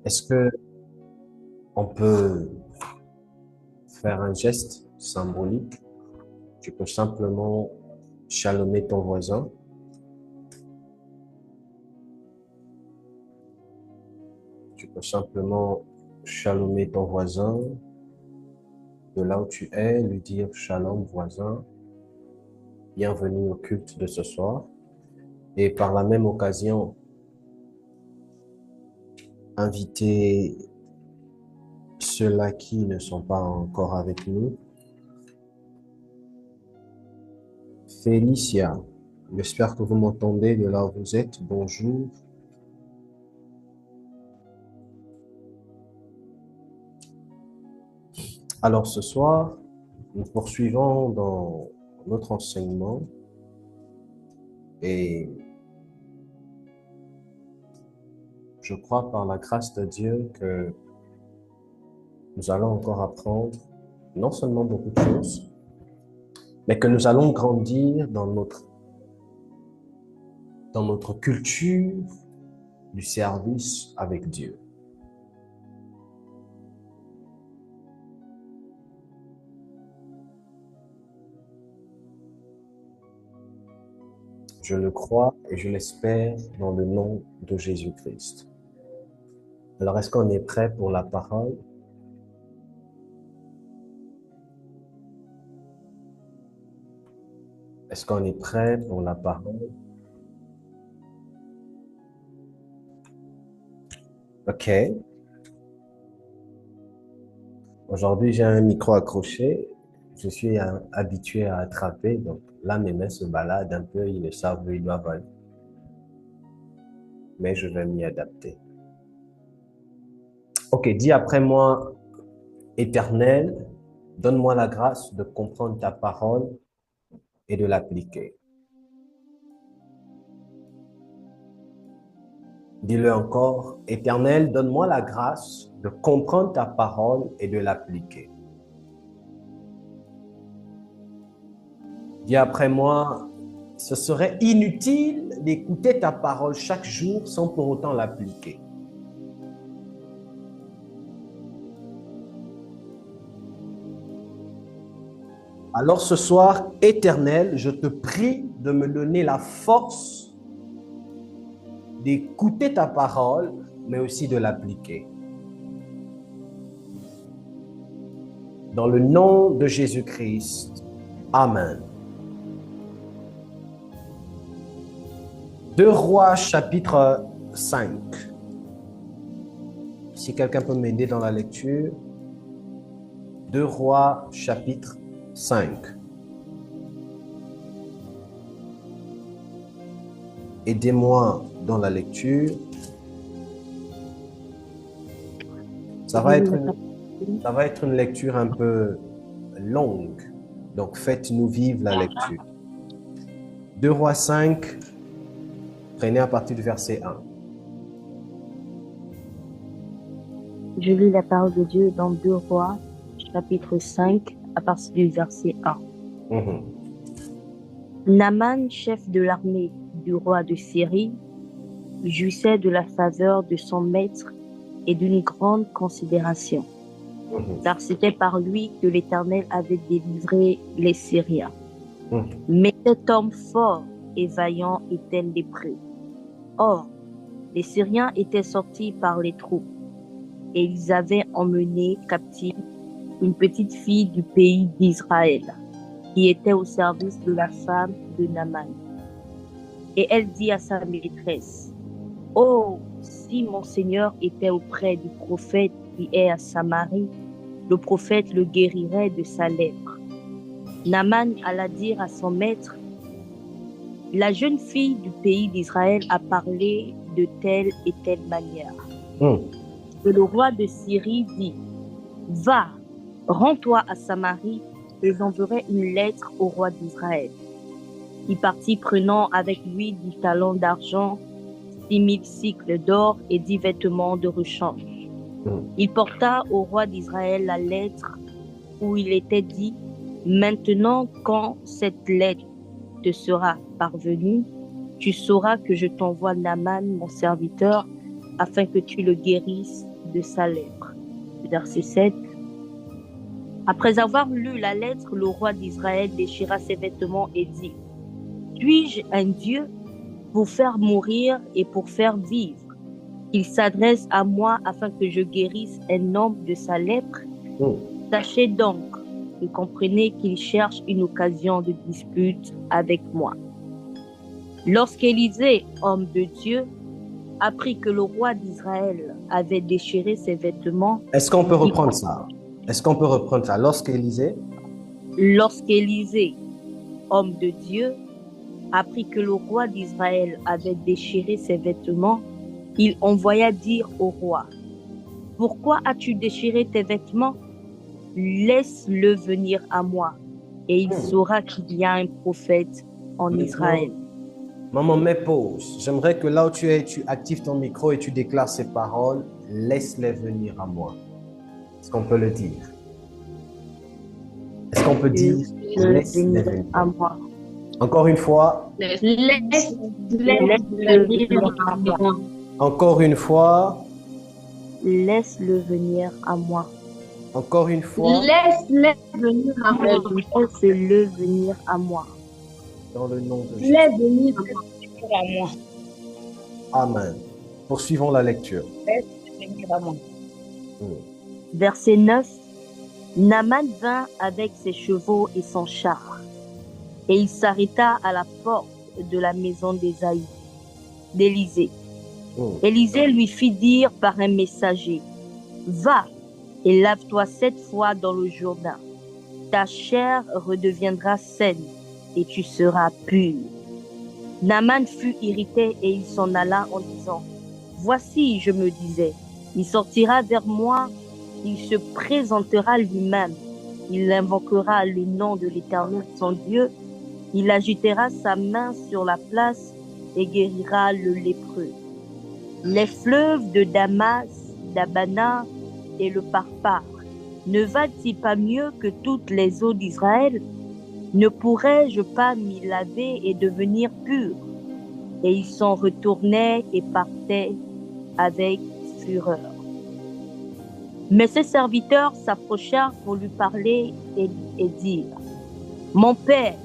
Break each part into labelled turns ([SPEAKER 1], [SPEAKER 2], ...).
[SPEAKER 1] Est-ce que on peut faire un geste symbolique? Tu peux simplement chalomer ton voisin. Tu peux simplement chalomer ton voisin de là où tu es, lui dire shalom voisin, bienvenue au culte de ce soir. Et par la même occasion, inviter ceux-là qui ne sont pas encore avec nous. Félicia, j'espère que vous m'entendez de là où vous êtes. Bonjour. Alors ce soir, nous poursuivons dans notre enseignement et je crois par la grâce de Dieu que nous allons encore apprendre non seulement beaucoup de choses, mais que nous allons grandir dans notre culture du service avec Dieu. Je le crois et je l'espère dans le nom de Jésus-Christ. Alors, est-ce qu'on est prêt pour la parole? Est-ce qu'on est prêt pour la parole? OK. Aujourd'hui, j'ai un micro accroché. Je suis habitué à attraper, donc là, mes mains se baladent un peu, ils ne savent où ils doivent aller. Mais je vais m'y adapter. OK, dis après moi, Éternel, donne-moi la grâce de comprendre ta parole et de l'appliquer. Dis-le encore, Éternel, donne-moi la grâce de comprendre ta parole et de l'appliquer. Dis après moi, ce serait inutile d'écouter ta parole chaque jour sans pour autant l'appliquer. Alors ce soir, Éternel, je te prie de me donner la force d'écouter ta parole, mais aussi de l'appliquer. Dans le nom de Jésus-Christ, Amen. 2 Rois chapitre 5. Si quelqu'un peut m'aider dans la lecture. 2 Rois chapitre 5. Aidez-moi dans la lecture. Ça va être une lecture un peu longue. Donc, faites-nous vivre la lecture. 2 Rois 5, prenez à partir du verset 1.
[SPEAKER 2] Je lis la parole de Dieu dans 2 Rois, chapitre 5, à partir du verset 1. Naaman, chef de l'armée du roi de Syrie, jouissait de la faveur de son maître et d'une grande considération, car c'était par lui que l'Éternel avait délivré les Syriens. Mais cet homme fort et vaillant était lépreux. Or, les Syriens étaient sortis par les troupes, et ils avaient emmené captive une petite fille du pays d'Israël, qui était au service de la femme de Naaman. Et elle dit à sa maîtresse, « Oh, si mon Seigneur était auprès du prophète qui est à Samarie, le prophète le guérirait de sa lèpre. » Naaman alla dire à son maître, « La jeune fille du pays d'Israël a parlé de telle et telle manière. » Et le roi de Syrie dit, « Va, rends-toi à Samarie et j'enverrai une lettre au roi d'Israël. » Il partit prenant avec lui 10 talents d'argent, 6000 cycles d'or et 10 vêtements de rechange. Il porta au roi d'Israël la lettre où il était dit, « Maintenant, quand cette lettre te sera parvenue, tu sauras que je t'envoie Naaman, mon serviteur, afin que tu le guérisses de sa lèpre. Verset 7. Après avoir lu la lettre, le roi d'Israël déchira ses vêtements et dit: Suis-je un Dieu pour faire mourir et pour faire vivre? Qu'il s'adresse à moi afin que je guérisse un homme de sa lèpre. Sachez donc et comprenez qu'il cherche une occasion de dispute avec moi. Lorsqu'Élisée, homme de Dieu, apprit que le roi d'Israël avait déchiré ses vêtements.
[SPEAKER 1] Est-ce qu'on peut reprendre ça? Lorsqu'Élisée,
[SPEAKER 2] homme de Dieu, apprit que le roi d'Israël avait déchiré ses vêtements, il envoya dire au roi: Pourquoi as-tu déchiré tes vêtements? Laisse-le venir à moi, et il saura qu'il y a un prophète en Israël.
[SPEAKER 1] Maman, mets pause. J'aimerais que là où tu es, tu actives ton micro et tu déclares ces paroles. Laisse-les venir à moi. Est-ce qu'on peut le dire? Est-ce qu'on peut dire laisse-les venir
[SPEAKER 2] à moi?
[SPEAKER 1] Encore une fois.
[SPEAKER 2] Laisse-les venir à moi.
[SPEAKER 1] Encore une fois.
[SPEAKER 2] Laisse-le venir à moi.
[SPEAKER 1] Encore une fois.
[SPEAKER 2] Laisse-le venir à moi. Laisse-le venir à moi.
[SPEAKER 1] Dans le nom de Jésus.
[SPEAKER 2] Laisse venir à moi.
[SPEAKER 1] Amen. Poursuivons la lecture.
[SPEAKER 2] Laisse venir à moi. Verset 9. Naaman vint avec ses chevaux et son char, et il s'arrêta à la porte de la maison d'Élisée. Élisée lui fit dire par un messager: Va et lave-toi 7 fois dans le Jourdain. Ta chair redeviendra saine et tu seras pur. Naaman fut irrité et il s'en alla en disant: Voici, je me disais, il sortira vers moi, il se présentera lui-même, il invoquera le nom de l'Éternel son Dieu, il agitera sa main sur la place et guérira le lépreux. Les fleuves de Damas, d'Abana et le Parpar ne valent-ils pas mieux que toutes les eaux d'Israël? Ne pourrais-je pas m'y laver et devenir pur? Et ils s'en retournaient et partaient avec fureur. Mais ses serviteurs s'approchèrent pour lui parler et dire: Mon père,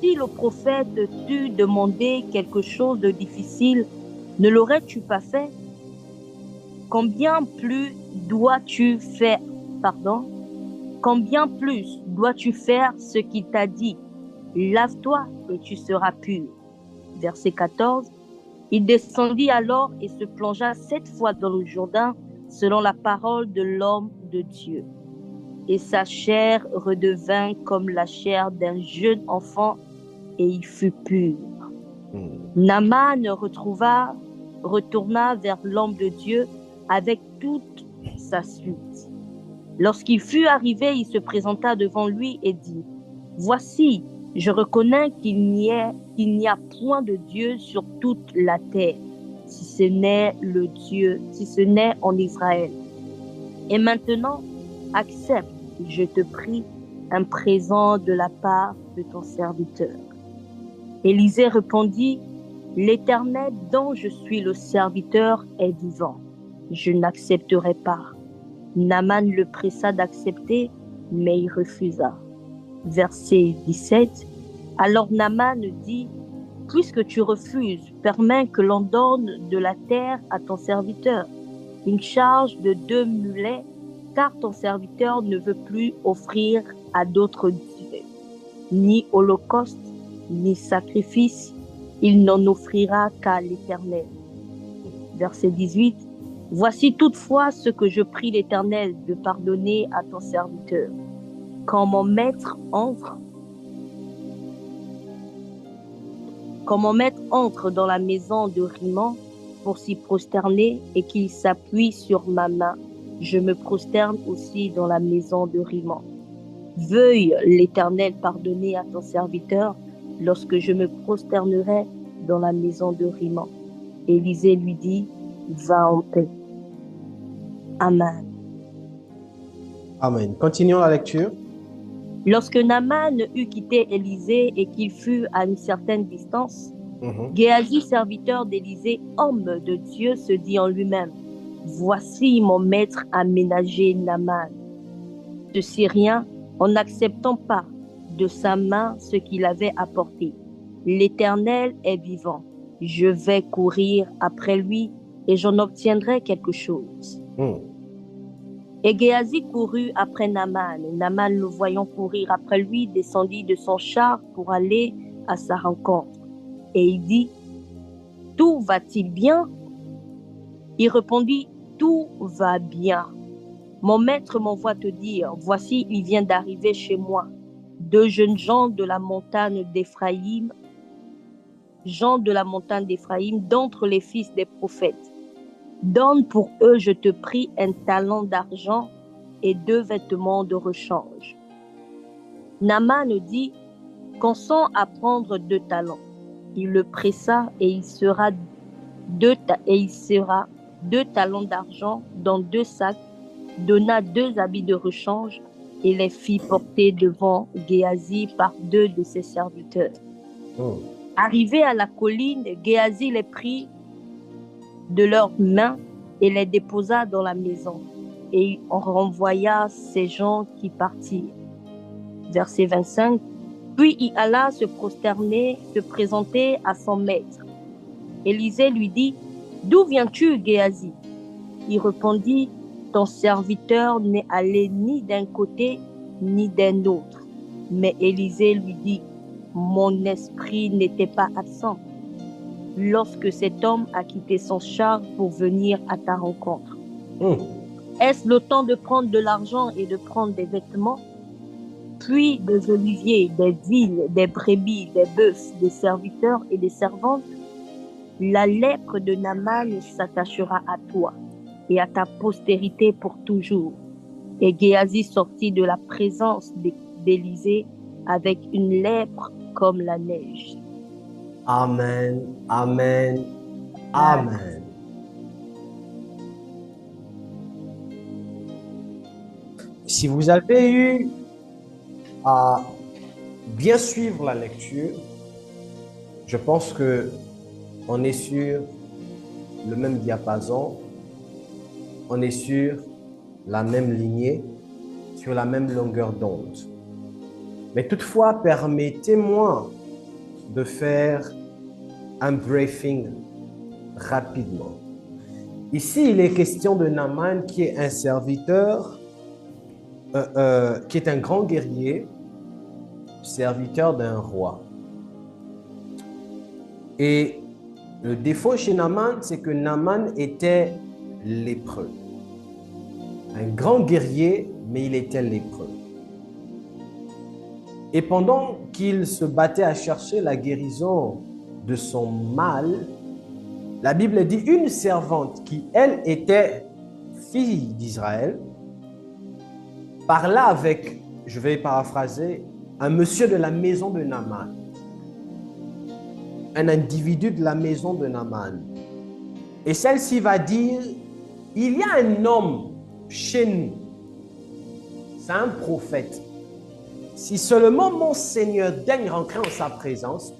[SPEAKER 2] si le prophète t'eût demandé quelque chose de difficile, ne l'aurais-tu pas fait? Combien plus dois-tu faire ce qu'il t'a dit? Lave-toi et tu seras pur. Verset 14. Il descendit alors et se plongea 7 fois dans le Jourdain, selon la parole de l'homme de Dieu. Et sa chair redevint comme la chair d'un jeune enfant, et il fut pur. Naaman retourna vers l'homme de Dieu avec toute sa suite. Lorsqu'il fut arrivé, il se présenta devant lui et dit: Voici, je reconnais qu'il n'y a point de Dieu sur toute la terre, si ce n'est en Israël. Et maintenant, accepte, je te prie, un présent de la part de ton serviteur. Élisée répondit: L'Éternel dont je suis le serviteur est vivant. Je n'accepterai pas. Naaman le pressa d'accepter, mais il refusa. Verset 17. Alors Naaman dit: Puisque tu refuses, permets que l'on donne de la terre à ton serviteur, une charge de 2 mulets, car ton serviteur ne veut plus offrir à d'autres dieux, ni holocauste, ni sacrifice, il n'en offrira qu'à l'Éternel. Verset 18. Voici toutefois ce que je prie l'Éternel de pardonner à ton serviteur. Quand mon maître entre dans la maison de Rimmon pour s'y prosterner et qu'il s'appuie sur ma main, je me prosterne aussi dans la maison de Rimmon. Veuille l'Éternel pardonner à ton serviteur lorsque je me prosternerai dans la maison de Rimmon. Élisée lui dit: Va en paix. Amen.
[SPEAKER 1] Amen. Continuons la lecture.
[SPEAKER 2] Lorsque Naaman eut quitté Élisée et qu'il fut à une certaine distance, Géasi, serviteur d'Élisée, homme de Dieu, se dit en lui-même: voici mon maître a ménagé Naaman, ce Syrien, en n'acceptant pas de sa main ce qu'il avait apporté. L'Éternel est vivant. Je vais courir après lui et j'en obtiendrai quelque chose. Et Géasi courut après Naaman. Naaman, le voyant courir après lui, descendit de son char pour aller à sa rencontre. Et il dit, « Tout va-t-il bien ?» Il répondit, « Tout va bien. Mon maître m'envoie te dire, voici, il vient d'arriver chez moi. 2 jeunes gens de la montagne d'Éphraïm, d'entre les fils des prophètes. Donne pour eux, je te prie, un talent d'argent et 2 vêtements de rechange. » Naaman dit, « Consens à prendre 2 talents. » Il le pressa et il sera 2 talents d'argent dans 2 sacs, donna 2 habits de rechange et les fit porter devant Géasi par 2 de ses serviteurs. Arrivé à la colline, Géasi les prit de leurs mains et les déposa dans la maison. Et on renvoya ces gens qui partirent. Verset 25. Puis il alla se prosterner, se présenter à son maître. Élisée lui dit, « D'où viens-tu, Géasi ?» Il répondit, « Ton serviteur n'est allé ni d'un côté ni d'un autre. » Mais Élisée lui dit, « Mon esprit n'était pas absent lorsque cet homme a quitté son char pour venir à ta rencontre. Est-ce le temps de prendre de l'argent et de prendre des vêtements, puis des oliviers, des vignes, des brebis, des bœufs, des serviteurs et des servantes? La lèpre de Naaman s'attachera à toi et à ta postérité pour toujours. » Et Géasi sortit de la présence d'Élisée avec une lèpre comme la neige.
[SPEAKER 1] Amen, amen, amen. Si vous avez eu à bien suivre la lecture, je pense que on est sur le même diapason, on est sur la même lignée, sur la même longueur d'onde. Mais toutefois, permettez-moi de faire un briefing rapidement. Ici, il est question de Naaman qui est un serviteur, qui est un grand guerrier, serviteur d'un roi. Et le défaut chez Naaman, c'est que Naaman était lépreux. Un grand guerrier, mais il était lépreux. Et pendant qu'il se battait à chercher la guérison de son mal, la Bible dit une servante qui, elle, était fille d'Israël, parla avec, je vais paraphraser, un monsieur de la maison de Naaman, un individu de la maison de Naaman. Et celle-ci va dire, il y a un homme chez nous, c'est un prophète. Si seulement mon Seigneur daigne rentrer en sa présence,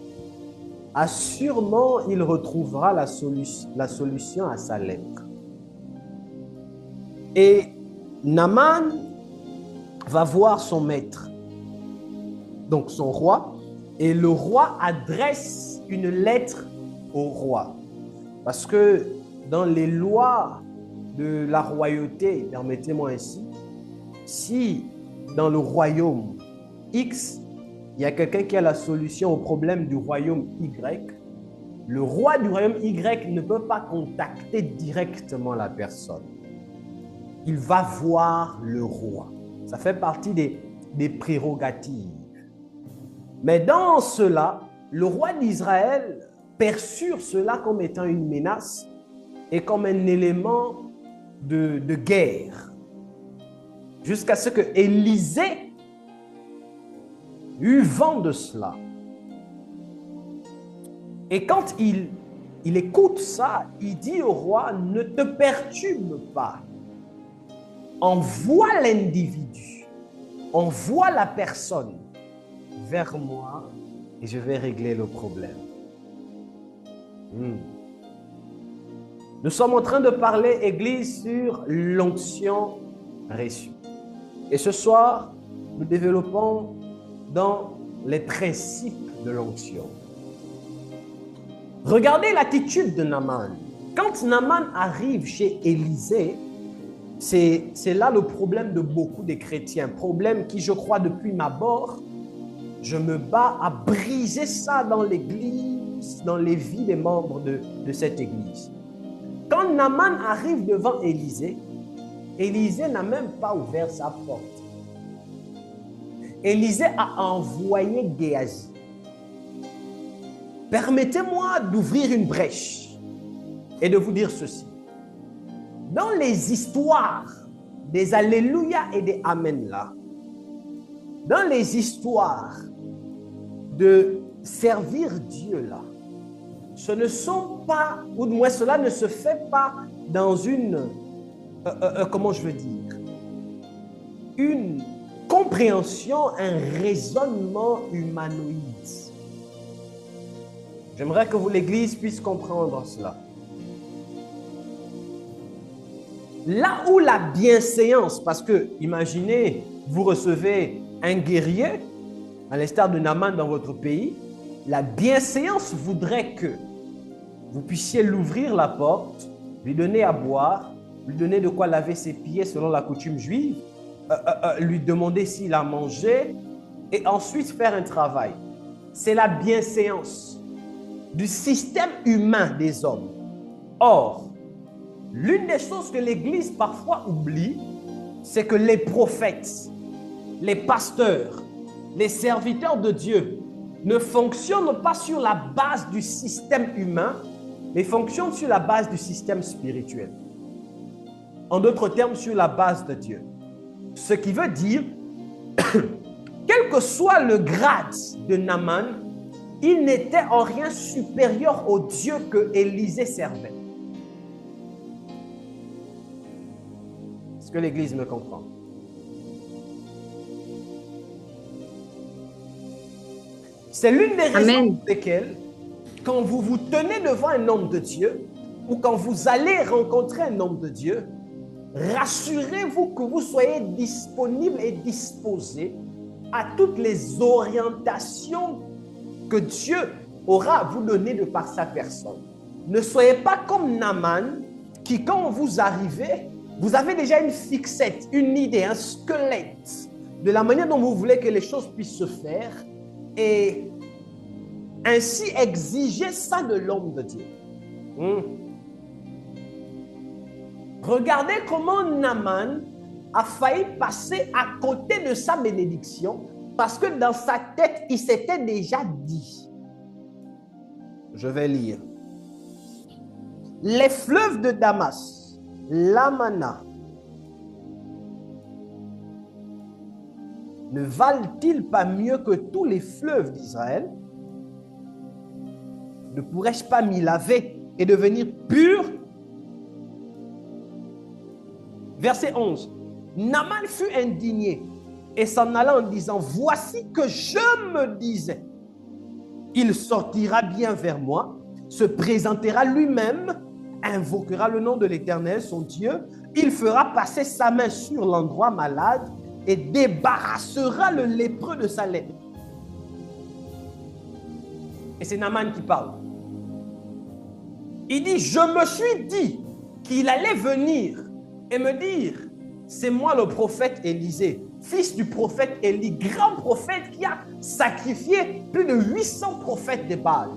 [SPEAKER 1] assurément il retrouvera la solution à sa lèpre. Et Naaman va voir son maître, donc son roi, et le roi adresse une lettre au roi. Parce que dans les lois de la royauté, permettez-moi ainsi, si dans le royaume X, il y a quelqu'un qui a la solution au problème du royaume Y, le roi du royaume Y ne peut pas contacter directement la personne. Il va voir le roi. Ça fait partie des prérogatives. Mais dans cela, le roi d'Israël perçut cela comme étant une menace et comme un élément de guerre. Jusqu'à ce que Élisée eut vent de cela. Et quand il écoute ça, il dit au roi, ne te perturbe pas. Envoie l'individu, envoie la personne vers moi et je vais régler le problème. Nous sommes en train de parler, Église, sur l'onction reçue. Et ce soir, nous développons dans les principes de l'onction. Regardez l'attitude de Naaman. Quand Naaman arrive chez Élisée, c'est là le problème de beaucoup de chrétiens. Problème qui, je crois, depuis ma mort, je me bats à briser ça dans l'Église, dans les vies des membres de cette Église. Quand Naaman arrive devant Élisée, Élisée n'a même pas ouvert sa porte. Élisée a envoyé Géasi. Permettez-moi d'ouvrir une brèche et de vous dire ceci. Dans les histoires des Alléluia et des Amen là, dans les histoires de servir Dieu là, ce ne sont pas, ou du moins cela ne se fait pas dans une, comment je veux dire, une compréhension, un raisonnement humanoïde. J'aimerais que vous, l'Église, puisse comprendre cela. Là où la bienséance, parce que, imaginez, vous recevez un guerrier, à l'instar de Naaman dans votre pays, la bienséance voudrait que vous puissiez l'ouvrir la porte, lui donner à boire, lui donner de quoi laver ses pieds selon la coutume juive, lui demander s'il a mangé, et ensuite faire un travail. C'est la bienséance du système humain des hommes. Or, l'une des choses que l'Église parfois oublie, c'est que les prophètes, les pasteurs, les serviteurs de Dieu ne fonctionnent pas sur la base du système humain, mais fonctionnent sur la base du système spirituel. En d'autres termes, sur la base de Dieu. Ce qui veut dire, quel que soit le grade de Naaman, il n'était en rien supérieur au Dieu que Élisée servait. Est-ce que l'Église me comprend? C'est l'une des raisons pour lesquelles, quand vous vous tenez devant un homme de Dieu, ou quand vous allez rencontrer un homme de Dieu, rassurez-vous que vous soyez disponible et disposé à toutes les orientations que Dieu aura à vous donner de par sa personne. Ne soyez pas comme Naaman, qui quand vous arrivez, vous avez déjà une fixette, une idée, un squelette de la manière dont vous voulez que les choses puissent se faire et ainsi exiger ça de l'homme de Dieu. Regardez comment Naaman a failli passer à côté de sa bénédiction parce que dans sa tête, il s'était déjà dit. Je vais lire. Les fleuves de Damas, l'Amana, ne valent-ils pas mieux que tous les fleuves d'Israël? Ne pourrais-je pas m'y laver et devenir pur? Verset 11. Naaman fut indigné et s'en alla en disant, voici que je me disais, il sortira bien vers moi, se présentera lui-même, invoquera le nom de l'Éternel, son Dieu, il fera passer sa main sur l'endroit malade et débarrassera le lépreux de sa lèpre. Et c'est Naaman qui parle. Il dit, je me suis dit qu'il allait venir et me dire, c'est moi le prophète Élisée, fils du prophète Élie, grand prophète qui a sacrifié plus de 800 prophètes de Baal.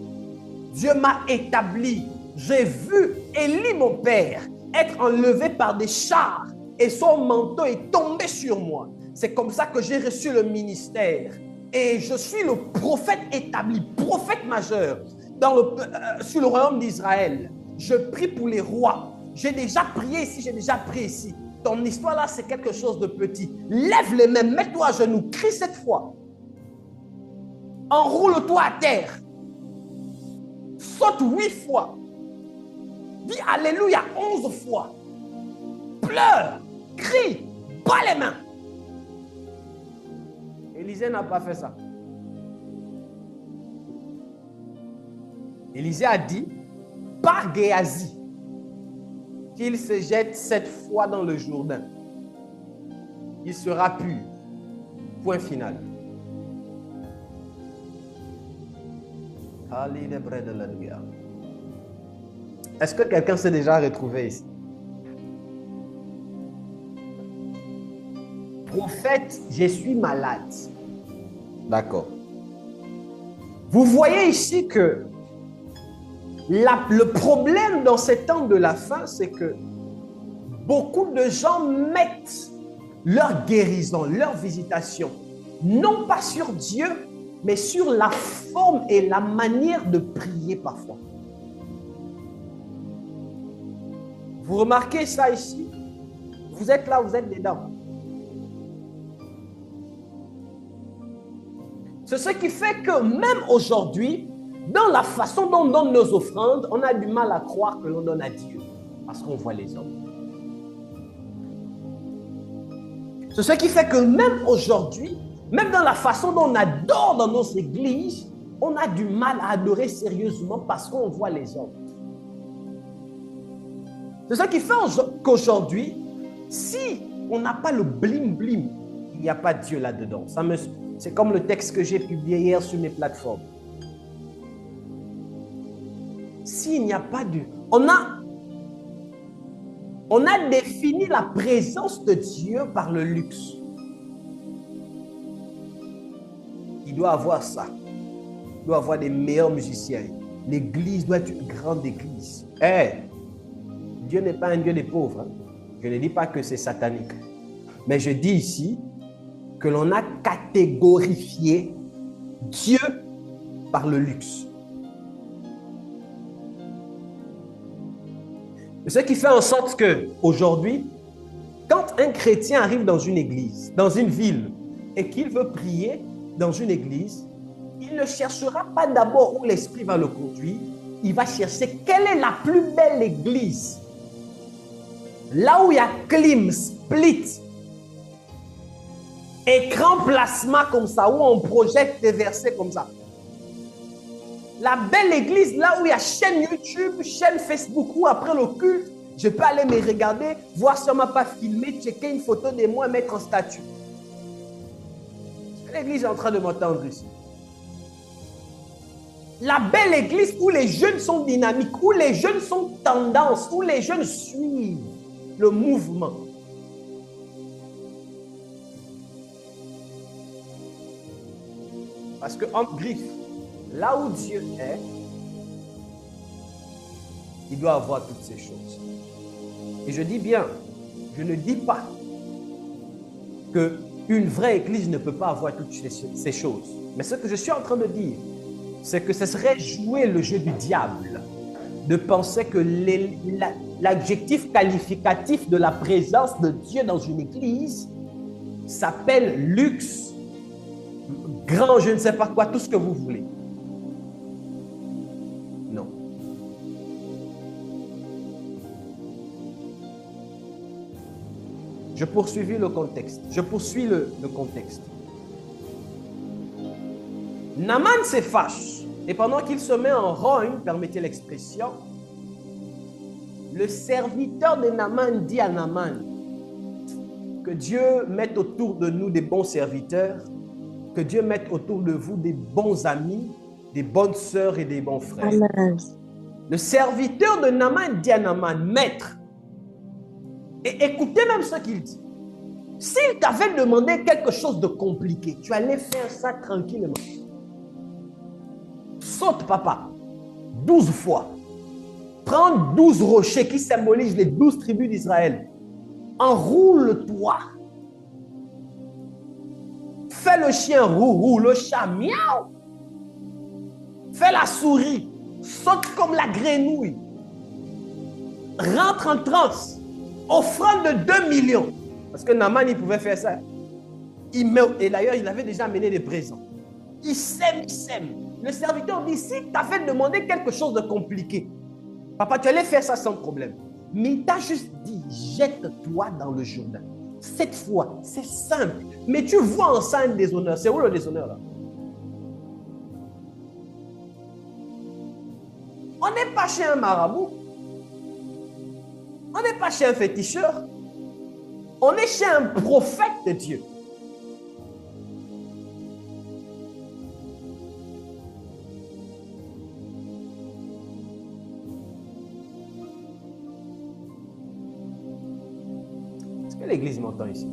[SPEAKER 1] Dieu m'a établi. J'ai vu Élie, mon père, être enlevé par des chars et son manteau est tombé sur moi. C'est comme ça que j'ai reçu le ministère. Et je suis le prophète établi, prophète majeur sur le royaume d'Israël. Je prie pour les rois. J'ai déjà prié ici, j'ai déjà prié ici. Ton histoire là, c'est quelque chose de petit. Lève les mains, mets-toi à genoux, crie cette fois. Enroule-toi à terre. Saute 8 fois. Dis Alléluia 11 fois. Pleure, crie, bats les mains. Élisée n'a pas fait ça. Élisée a dit, par Géasi, qu'il se jette 7 fois dans le Jourdain, il sera pur. Point final. Est-ce que quelqu'un s'est déjà retrouvé ici? Prophète, je suis malade. D'accord. Vous voyez ici que le problème dans ces temps de la fin, c'est que beaucoup de gens mettent leur guérison, leur visitation, non pas sur Dieu, mais sur la forme et la manière de prier parfois. Vous remarquez ça ici? Vous êtes là, vous êtes dedans. C'est ce qui fait que même aujourd'hui, dans la façon dont on donne nos offrandes, on a du mal à croire que l'on donne à Dieu, parce qu'on voit les hommes. C'est ce qui fait que même aujourd'hui, même dans la façon dont on adore dans nos églises, on a du mal à adorer sérieusement parce qu'on voit les hommes. C'est ce qui fait qu'aujourd'hui, si on n'a pas le blim-blim, il n'y a pas de Dieu là-dedans. C'est comme le texte que j'ai publié hier sur mes plateformes. S'il n'y a pas de... On a défini la présence de Dieu par le luxe. Il doit avoir ça. Il doit avoir des meilleurs musiciens. L'église doit être une grande église. Dieu n'est pas un Dieu des pauvres. Hein. Je ne dis pas que c'est satanique. Mais je dis ici que l'on a catégorifié Dieu par le luxe. Ce qui fait en sorte qu'aujourd'hui, quand un chrétien arrive dans une église, dans une ville, et qu'il veut prier dans une église, il ne cherchera pas d'abord où l'esprit va le conduire, il va chercher quelle est la plus belle église. Là où il y a clim, split, écran plasma comme ça, où on projette des versets comme ça. La belle église, là où il y a chaîne YouTube, chaîne Facebook, où après le culte, je peux aller me regarder, voir si on ne m'a pas filmé, checker une photo de moi et mettre en statut. L'église est en train de m'entendre ici. La belle église où les jeunes sont dynamiques, où les jeunes sont tendance, où les jeunes suivent le mouvement. Parce que en griffe, là où Dieu est, il doit avoir toutes ces choses. Et je dis bien, je ne dis pas qu'une vraie église ne peut pas avoir toutes ces choses. Mais ce que je suis en train de dire, c'est que ce serait jouer le jeu du diable de penser que l'adjectif qualificatif de la présence de Dieu dans une église s'appelle luxe, grand, je ne sais pas quoi, tout ce que vous voulez. Non. Je poursuis le contexte. Le contexte. Naaman se fâche et pendant qu'il se met en rogne, permettez l'expression, le serviteur de Naaman dit à Naaman que Dieu mette autour de nous des bons serviteurs, que Dieu mette autour de vous des bons amis, des bonnes sœurs et des bons frères. Amen. Le serviteur de Naaman dit à Naaman, maître, et écoutez même ce qu'il dit. S'il t'avait demandé quelque chose de compliqué, tu allais faire ça tranquillement. Saute, papa, 12 fois. Prends 12 rochers qui symbolisent les 12 tribus d'Israël. Enroule-toi. Fais le chien roux, le chat miaou. Fais la souris. Saute comme la grenouille. Rentre en transe. Offrande de 2 millions. Parce que Naaman, il pouvait faire ça. Et d'ailleurs, il avait déjà amené des présents. Il sème, il sème. Le serviteur dit, si tu avais demandé quelque chose de compliqué, papa, tu allais faire ça sans problème. Mais il t'a juste dit, jette-toi dans le Jourdain. Cette fois, c'est simple. Mais tu vois en ça un déshonneur. C'est où le déshonneur là? On n'est pas chez un marabout. On n'est pas chez un féticheur. On est chez un prophète de Dieu. Est-ce que l'Église m'entend ici?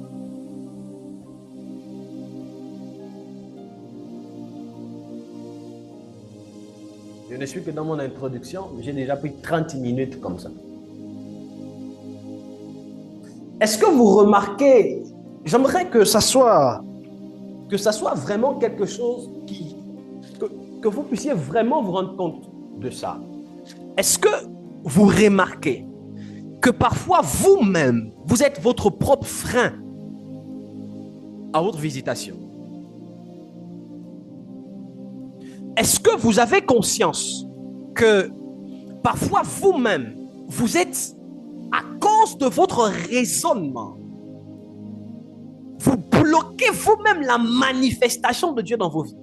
[SPEAKER 1] Je ne suis que dans mon introduction, mais j'ai déjà pris 30 minutes comme ça. Est-ce que vous remarquez, j'aimerais que ça soit vraiment quelque chose que vous puissiez vraiment vous rendre compte de ça. Est-ce que vous remarquez que parfois vous-même, vous êtes votre propre frein à votre visitation? Est-ce que vous avez conscience que parfois vous-même, vous êtes, à cause de votre raisonnement, vous bloquez vous-même la manifestation de Dieu dans vos vies?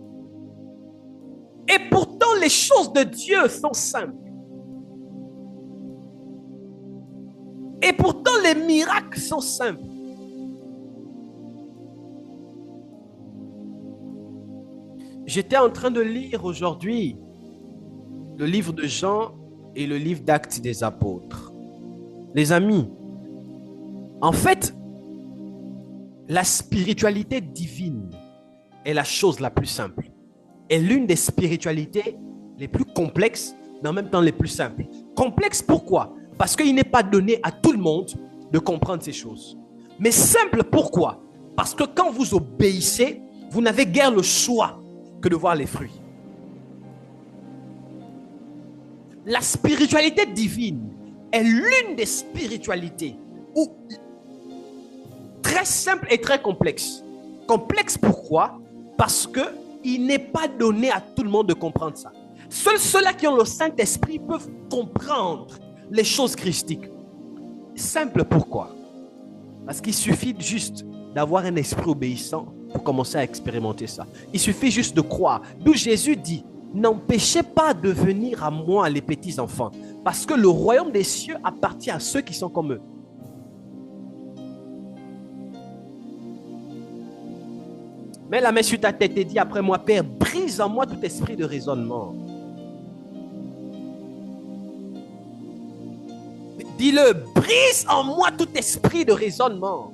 [SPEAKER 1] Et pourtant, les choses de Dieu sont simples. Et pourtant, les miracles sont simples. J'étais en train de lire aujourd'hui le livre de Jean et le livre d'Actes des Apôtres. Les amis, en fait, la spiritualité divine est la chose la plus simple. Est l'une des spiritualités les plus complexes, mais en même temps les plus simples. Complexe pourquoi? Parce qu'il n'est pas donné à tout le monde de comprendre ces choses. Mais simple pourquoi? Parce que quand vous obéissez, vous n'avez guère le choix que de voir les fruits. La spiritualité divine est l'une des spiritualités où très simple et très complexe. Complexe pourquoi? Parce que il n'est pas donné à tout le monde de comprendre ça. Seuls ceux-là qui ont le Saint-Esprit peuvent comprendre les choses christiques. Simple pourquoi? Parce qu'il suffit juste d'avoir un esprit obéissant pour commencer à expérimenter ça. Il suffit juste de croire. D'où Jésus dit, n'empêchez pas de venir à moi les petits enfants, parce que le royaume des cieux appartient à ceux qui sont comme eux. Mets la main sur ta tête et dis après moi, Père, brise en moi tout esprit de raisonnement. Dis-le, brise en moi tout esprit de raisonnement.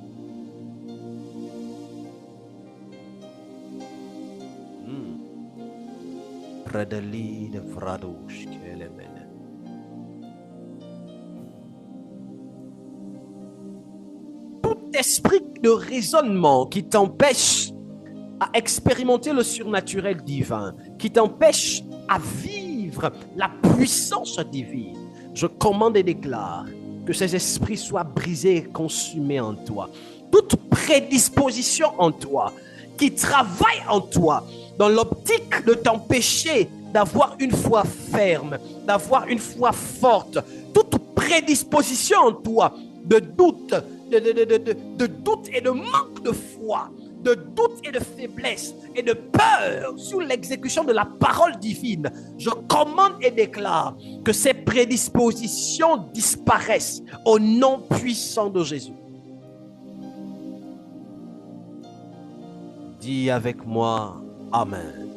[SPEAKER 1] Tout esprit de raisonnement qui t'empêche à expérimenter le surnaturel divin, qui t'empêche à vivre la puissance divine, je commande et déclare que ces esprits soient brisés et consumés en toi. Toute prédisposition en toi, qui travaille en toi, dans l'optique de t'empêcher d'avoir une foi ferme, d'avoir une foi forte, toute prédisposition en toi de doute, de doute et de manque de foi, de doute et de faiblesse et de peur sur l'exécution de la parole divine, je commande et déclare que ces prédispositions disparaissent au nom puissant de Jésus. Dis avec moi, Amen.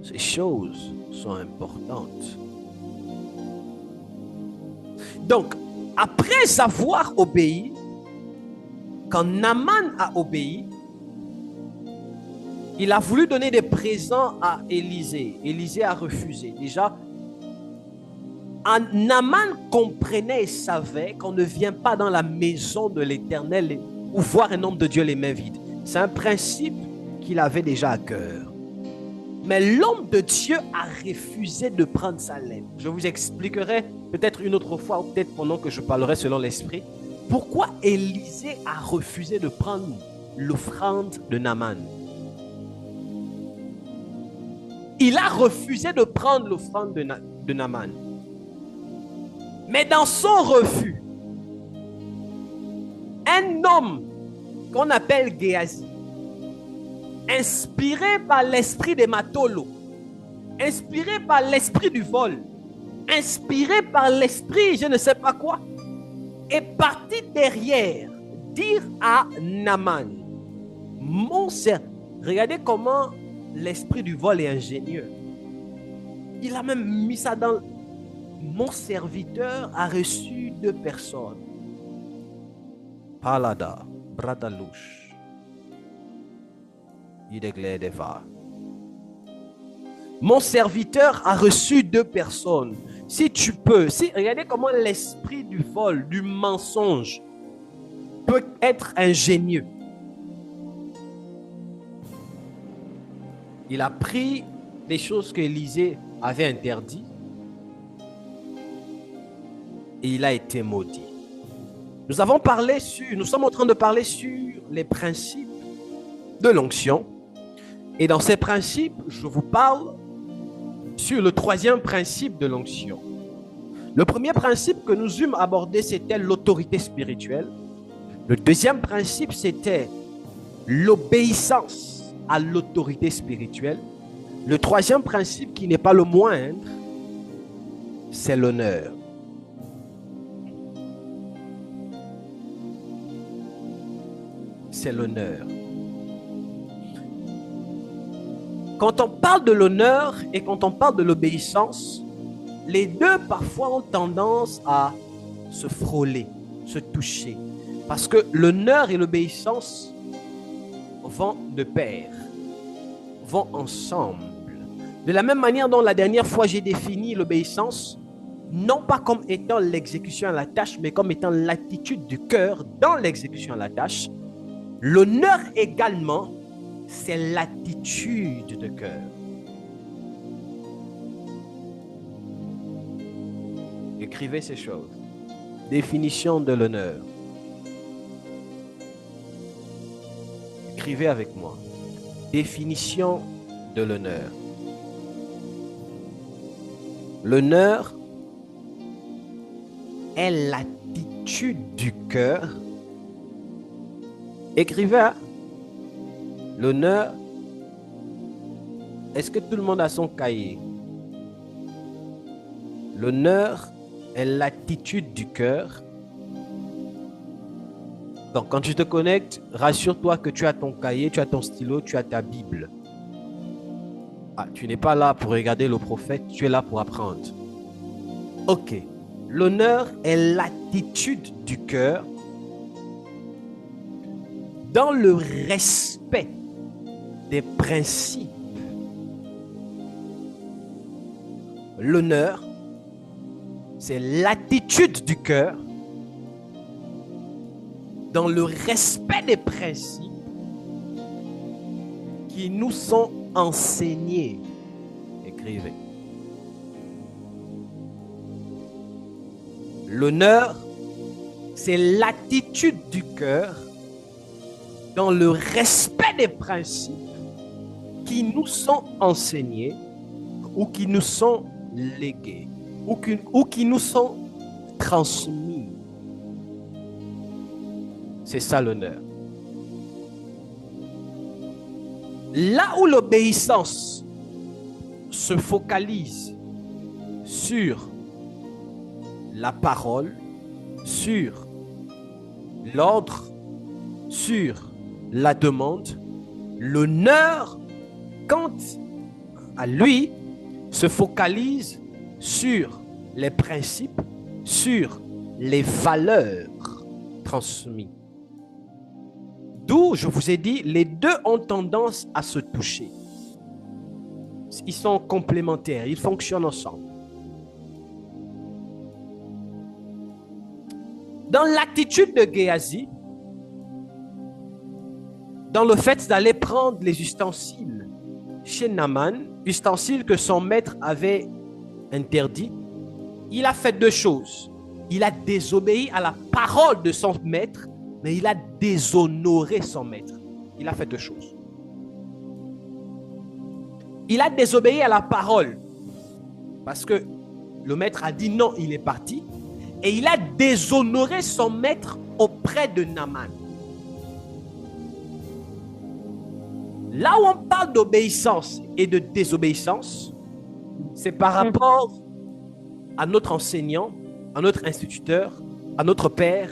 [SPEAKER 1] Ces choses sont importantes. Donc, après avoir obéi, quand Naaman a obéi, il a voulu donner des présents à Élisée. Élisée a refusé. Déjà, Naaman comprenait et savait qu'on ne vient pas dans la maison de l'Éternel ou voir un homme de Dieu les mains vides. C'est un principe qu'il avait déjà à cœur. Mais l'homme de Dieu a refusé de prendre sa lettre. Je vous expliquerai peut-être une autre fois, ou peut-être pendant que je parlerai selon l'Esprit, pourquoi Élisée a refusé de prendre l'offrande de Naaman. Il a refusé de prendre l'offrande de Naaman. Mais dans son refus, un homme qu'on appelle Géasi, inspiré par l'esprit des Matolo, inspiré par l'esprit du vol,
[SPEAKER 3] inspiré par l'esprit, je ne sais pas quoi, est parti derrière dire à Naaman, mon serviteur, regardez comment l'esprit du vol est ingénieux. Il a même mis ça dans mon serviteur a reçu 2 personnes. Palada, Bradalouche, Idegledeva. Mon serviteur a reçu 2 personnes. Si tu peux, regardez comment l'esprit du vol, du mensonge peut être ingénieux. Il a pris des choses que Élisée avait interdites et il a été maudit. Nous sommes en train de parler sur les principes de l'onction. Et dans ces principes, je vous parle sur le 3e principe de l'onction. Le premier principe que nous eûmes abordé, c'était l'autorité spirituelle. Le 2e principe, c'était l'obéissance à l'autorité spirituelle. Le 3e principe, qui n'est pas le moindre, c'est l'honneur. C'est l'honneur. Quand on parle de l'honneur et quand on parle de l'obéissance, les deux parfois ont tendance à se frôler, se toucher. Parce que l'honneur et l'obéissance vont de pair, vont ensemble. De la même manière dont la dernière fois j'ai défini l'obéissance, non pas comme étant l'exécution à la tâche, mais comme étant l'attitude du cœur dans l'exécution à la tâche, l'honneur également, c'est l'attitude de cœur. Écrivez ces choses. Définition de l'honneur. Écrivez avec moi. Définition de l'honneur. L'honneur est l'attitude du cœur. Écrivez. L'honneur. Est-ce que tout le monde a son cahier? L'honneur est l'attitude du cœur. Donc, quand tu te connectes, rassure-toi que tu as ton cahier, tu as ton stylo, tu as ta Bible. Ah, tu n'es pas là pour regarder le prophète, tu es là pour apprendre. Ok. L'honneur est l'attitude du cœur dans le respect des principes. L'honneur, c'est l'attitude du cœur dans le respect des principes qui nous sont enseignés. Écrivez. L'honneur, c'est l'attitude du cœur dans le respect des principes qui nous sont enseignés ou qui nous sont légués ou qui nous sont transmis. C'est ça l'honneur. Là où l'obéissance se focalise sur la parole, sur l'ordre, sur la demande, l'honneur, quant à lui, se focalise sur les principes, sur les valeurs transmises. D'où, je vous ai dit, les deux ont tendance à se toucher. Ils sont complémentaires, ils fonctionnent ensemble. Dans l'attitude de Géasi, dans le fait d'aller prendre les ustensiles chez Naaman, ustensiles que son maître avait interdits, il a fait deux choses. Il a désobéi à la parole de son maître, mais il a déshonoré son maître. Il a fait deux choses. Il a désobéi à la parole parce que le maître a dit non, il est parti. Et il a déshonoré son maître auprès de Naaman. Là où on parle d'obéissance et de désobéissance, c'est par rapport à notre enseignant, à notre instituteur, à notre père,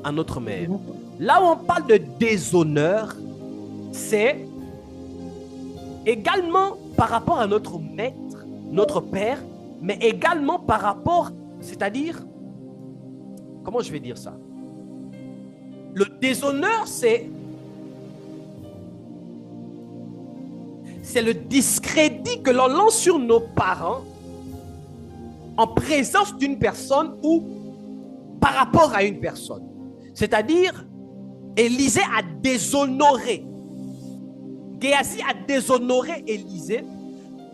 [SPEAKER 3] à notre mère. Là où on parle de déshonneur, c'est également par rapport à notre maître, notre père, mais également par rapport, c'est-à-dire, comment je vais dire ça? Le déshonneur, c'est le discrédit que l'on lance sur nos parents en présence d'une personne ou par rapport à une personne. C'est-à-dire, Élisée a déshonoré. Géasi a déshonoré Élisée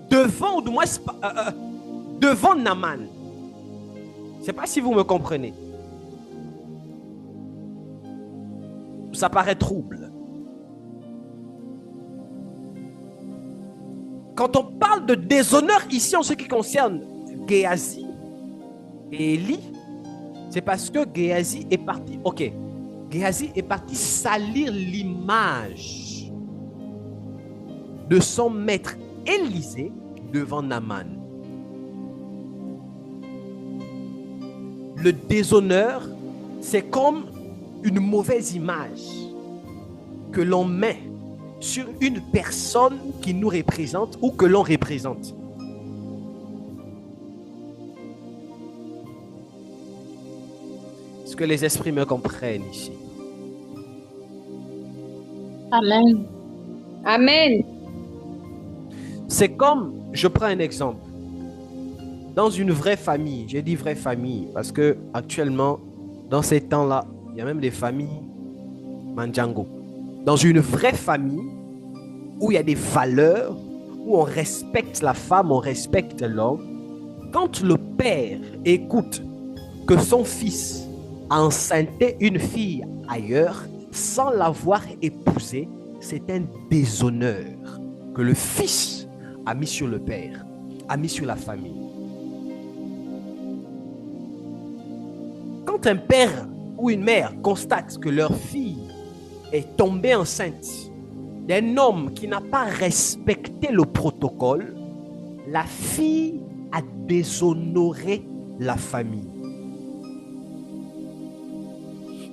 [SPEAKER 3] devant, ou du moins, devant Naaman. Je ne sais pas si vous me comprenez. Ça paraît trouble. Quand on parle de déshonneur ici en ce qui concerne Géasi et Élie, c'est parce que Géasi est parti, Géasi est parti salir l'image de son maître Élisée devant Naaman. Le déshonneur, c'est comme une mauvaise image que l'on met sur une personne qui nous représente ou que l'on représente. Est-ce que les esprits me comprennent ici?
[SPEAKER 4] Amen. Amen.
[SPEAKER 3] C'est comme, je prends un exemple. Dans une vraie famille, j'ai dit vraie famille parce que actuellement, dans ces temps-là, il y a même des familles Mandjango. Dans une vraie famille où il y a des valeurs, où on respecte la femme, on respecte l'homme, quand le père écoute que son fils a enceinté une fille ailleurs sans l'avoir épousée, c'est un déshonneur que le fils a mis sur le père, a mis sur la famille. Quand un père ou une mère constate que leur fille est tombée enceinte d'un homme qui n'a pas respecté le protocole, la fille a déshonoré la famille.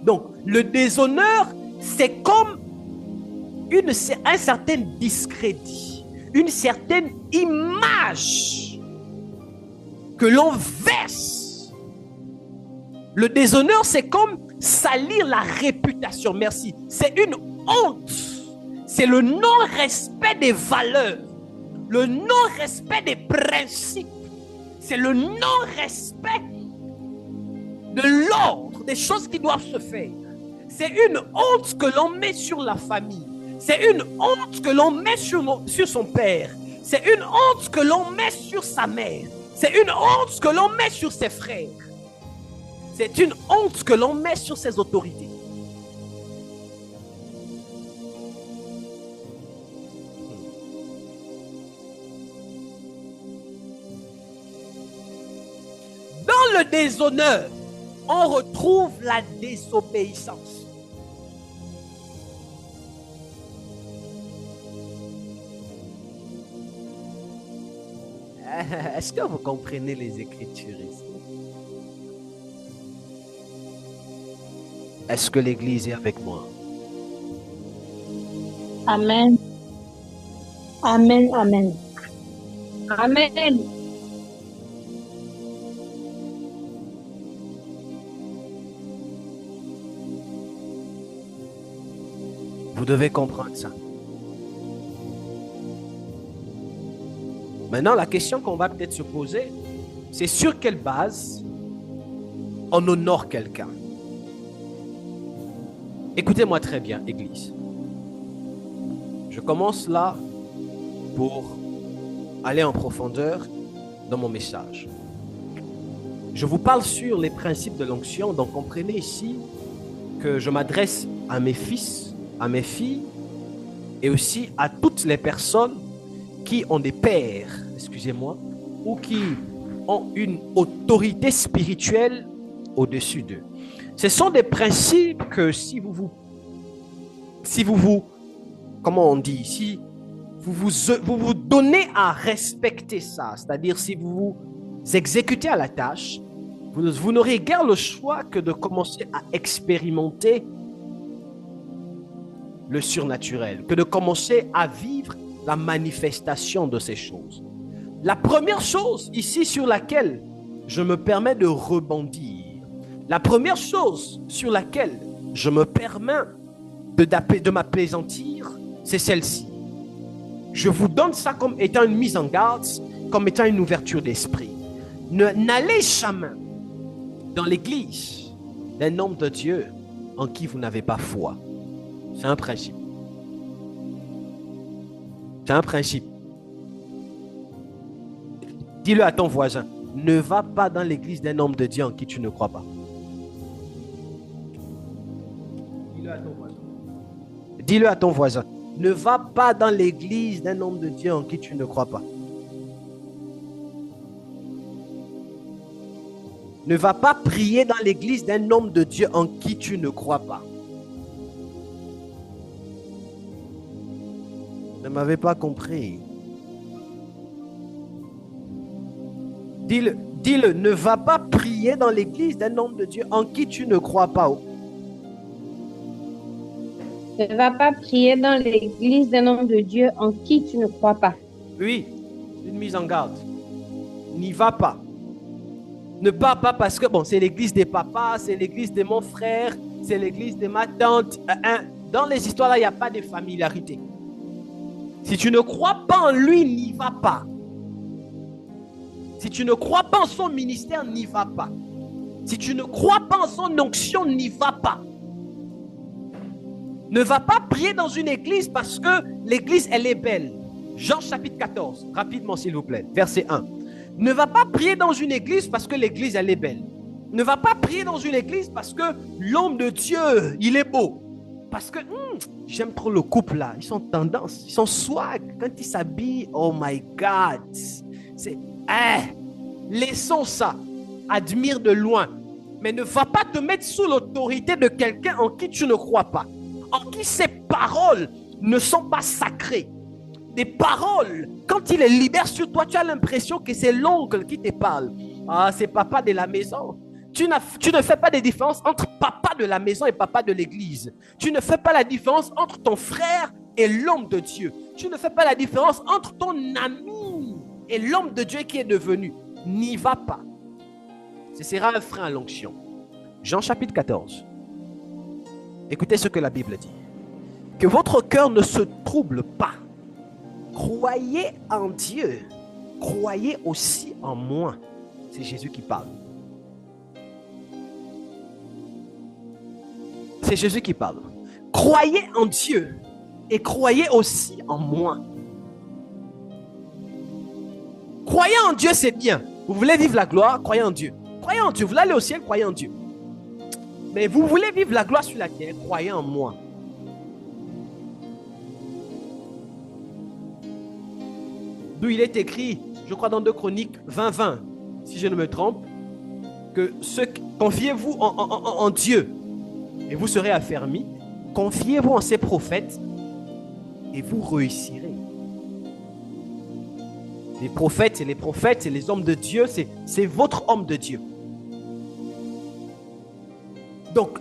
[SPEAKER 3] Donc, le déshonneur, c'est comme un certain discrédit, une certaine image que l'on verse. Le déshonneur, c'est comme salir la réputation. Merci. C'est une honte. C'est le non-respect des valeurs, le non-respect des principes. C'est le non-respect de l'ordre, des choses qui doivent se faire. C'est une honte que l'on met sur la famille. C'est une honte que l'on met sur son père. C'est une honte que l'on met sur sa mère. C'est une honte que l'on met sur ses frères. C'est une honte que l'on met sur ses autorités. Dans le déshonneur, on retrouve la désobéissance. Est-ce que vous comprenez les Écritures ici? Est-ce que l'Église est avec moi?
[SPEAKER 4] Amen. Amen. Amen. Amen.
[SPEAKER 3] Vous devez comprendre ça. Maintenant, la question qu'on va peut-être se poser, c'est sur quelle base on honore quelqu'un. Écoutez-moi très bien, Église. Je commence là pour aller en profondeur dans mon message. Je vous parle sur les principes de l'onction, donc comprenez ici que je m'adresse à mes fils, à mes filles et aussi à toutes les personnes qui ont des pères, excusez-moi, ou qui ont une autorité spirituelle au-dessus d'eux. Ce sont des principes que si vous comment on dit, si vous donnez à respecter ça, c'est-à-dire si vous vous exécutez à la tâche, vous n'aurez guère le choix que de commencer à expérimenter le surnaturel, que de commencer à vivre la manifestation de ces choses. La première chose ici sur laquelle je me permets de rebondir, la première chose sur laquelle je me permets de m'apaisantir, c'est celle-ci. Je vous donne ça comme étant une mise en garde, comme étant une ouverture d'esprit. N'allez jamais dans l'église d'un homme de Dieu en qui vous n'avez pas foi. C'est un principe. C'est un principe. Dis-le à ton voisin. Ne va pas dans l'église d'un homme de Dieu en qui tu ne crois pas. Dis-le à ton voisin. Dis-le à ton voisin. Ne va pas dans l'église d'un homme de Dieu en qui tu ne crois pas. Ne va pas prier dans l'église d'un homme de Dieu en qui tu ne crois pas. Ne m'avez pas compris. Dis-le, ne va pas prier dans l'église d'un homme de Dieu en qui tu ne crois pas.
[SPEAKER 4] Ne va pas prier dans l'église d'un homme de Dieu en qui tu ne crois pas.
[SPEAKER 3] Oui, une mise en garde. N'y va pas. Ne pars pas parce que, bon, c'est l'église des papas, c'est l'église de mon frère, c'est l'église de ma tante. Dans les histoires là, il n'y a pas de familiarité. Si tu ne crois pas en lui, n'y va pas. Si tu ne crois pas en son ministère, n'y va pas. Si tu ne crois pas en son onction, n'y va pas. Ne va pas prier dans une église parce que l'église, elle est belle. Jean chapitre 14, rapidement s'il vous plaît, verset 1. Ne va pas prier dans une église parce que l'église, elle est belle. Ne va pas prier dans une église parce que l'homme de Dieu, il est beau. Parce que j'aime trop le couple là. Ils sont tendance, ils sont swag. Quand ils s'habillent, oh my God. Laissons ça. Admire de loin. Mais ne va pas te mettre sous l'autorité de quelqu'un en qui tu ne crois pas. En qui ses paroles ne sont pas sacrées. Des paroles, quand il les libère sur toi, tu as l'impression que c'est l'oncle qui te parle. Ah, c'est papa de la maison. Tu ne fais pas de différence entre papa de la maison et papa de l'église. Tu ne fais pas la différence entre ton frère et l'homme de Dieu. Tu ne fais pas la différence entre ton ami et l'homme de Dieu qui est devenu. N'y va pas. Ce sera un frein à l'onction. Jean chapitre 14. Écoutez ce que la Bible dit. Que votre cœur ne se trouble pas. Croyez en Dieu. Croyez aussi en moi. C'est Jésus qui parle. C'est Jésus qui parle. Croyez en Dieu et croyez aussi en moi. Croyez en Dieu, c'est bien. Vous voulez vivre la gloire, croyez en Dieu. Croyez en Dieu. Vous voulez aller au ciel, croyez en Dieu. Mais vous voulez vivre la gloire sur la terre, croyez en moi. D'où il est écrit, je crois dans 2 Chroniques 20, si je ne me trompe, que confiez-vous en Dieu et vous serez affermis. Confiez-vous en ses prophètes et vous réussirez. Les prophètes, c'est les hommes de Dieu, c'est votre homme de Dieu. Donc,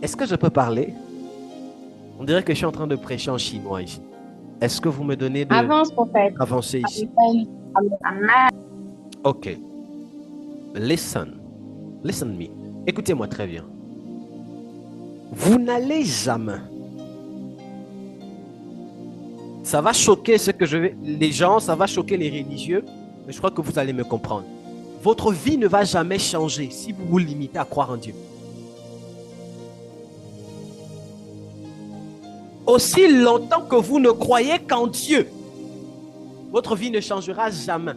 [SPEAKER 3] est-ce que je peux parler? On dirait que je suis en train de prêcher en chinois ici. Est-ce que vous me donnez de...
[SPEAKER 4] Avance, prophète.
[SPEAKER 3] Avancer ici.
[SPEAKER 4] Amen.
[SPEAKER 3] Ok. Listen me. Écoutez-moi très bien. Vous n'allez jamais. Ça va choquer les gens, ça va choquer les religieux, mais je crois que vous allez me comprendre. Votre vie ne va jamais changer si vous vous limitez à croire en Dieu. Aussi longtemps que vous ne croyez qu'en Dieu, votre vie ne changera jamais.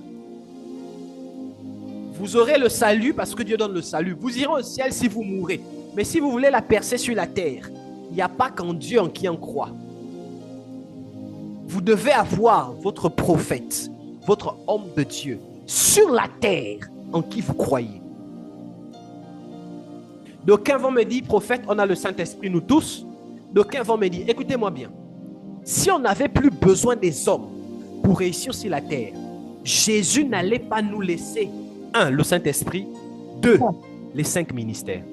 [SPEAKER 3] Vous aurez le salut parce que Dieu donne le salut. Vous irez au ciel si vous mourrez. Mais si vous voulez la percer sur la terre, il n'y a pas qu'en Dieu en qui on croit. Vous devez avoir votre prophète, votre homme de Dieu, sur la terre en qui vous croyez. D'aucuns vont me dire, prophète, on a le Saint-Esprit, nous tous. D'aucuns vont me dire, écoutez-moi bien, si on n'avait plus besoin des hommes pour réussir sur la terre, Jésus n'allait pas nous laisser, un, le Saint-Esprit, deux, les 5 ministères.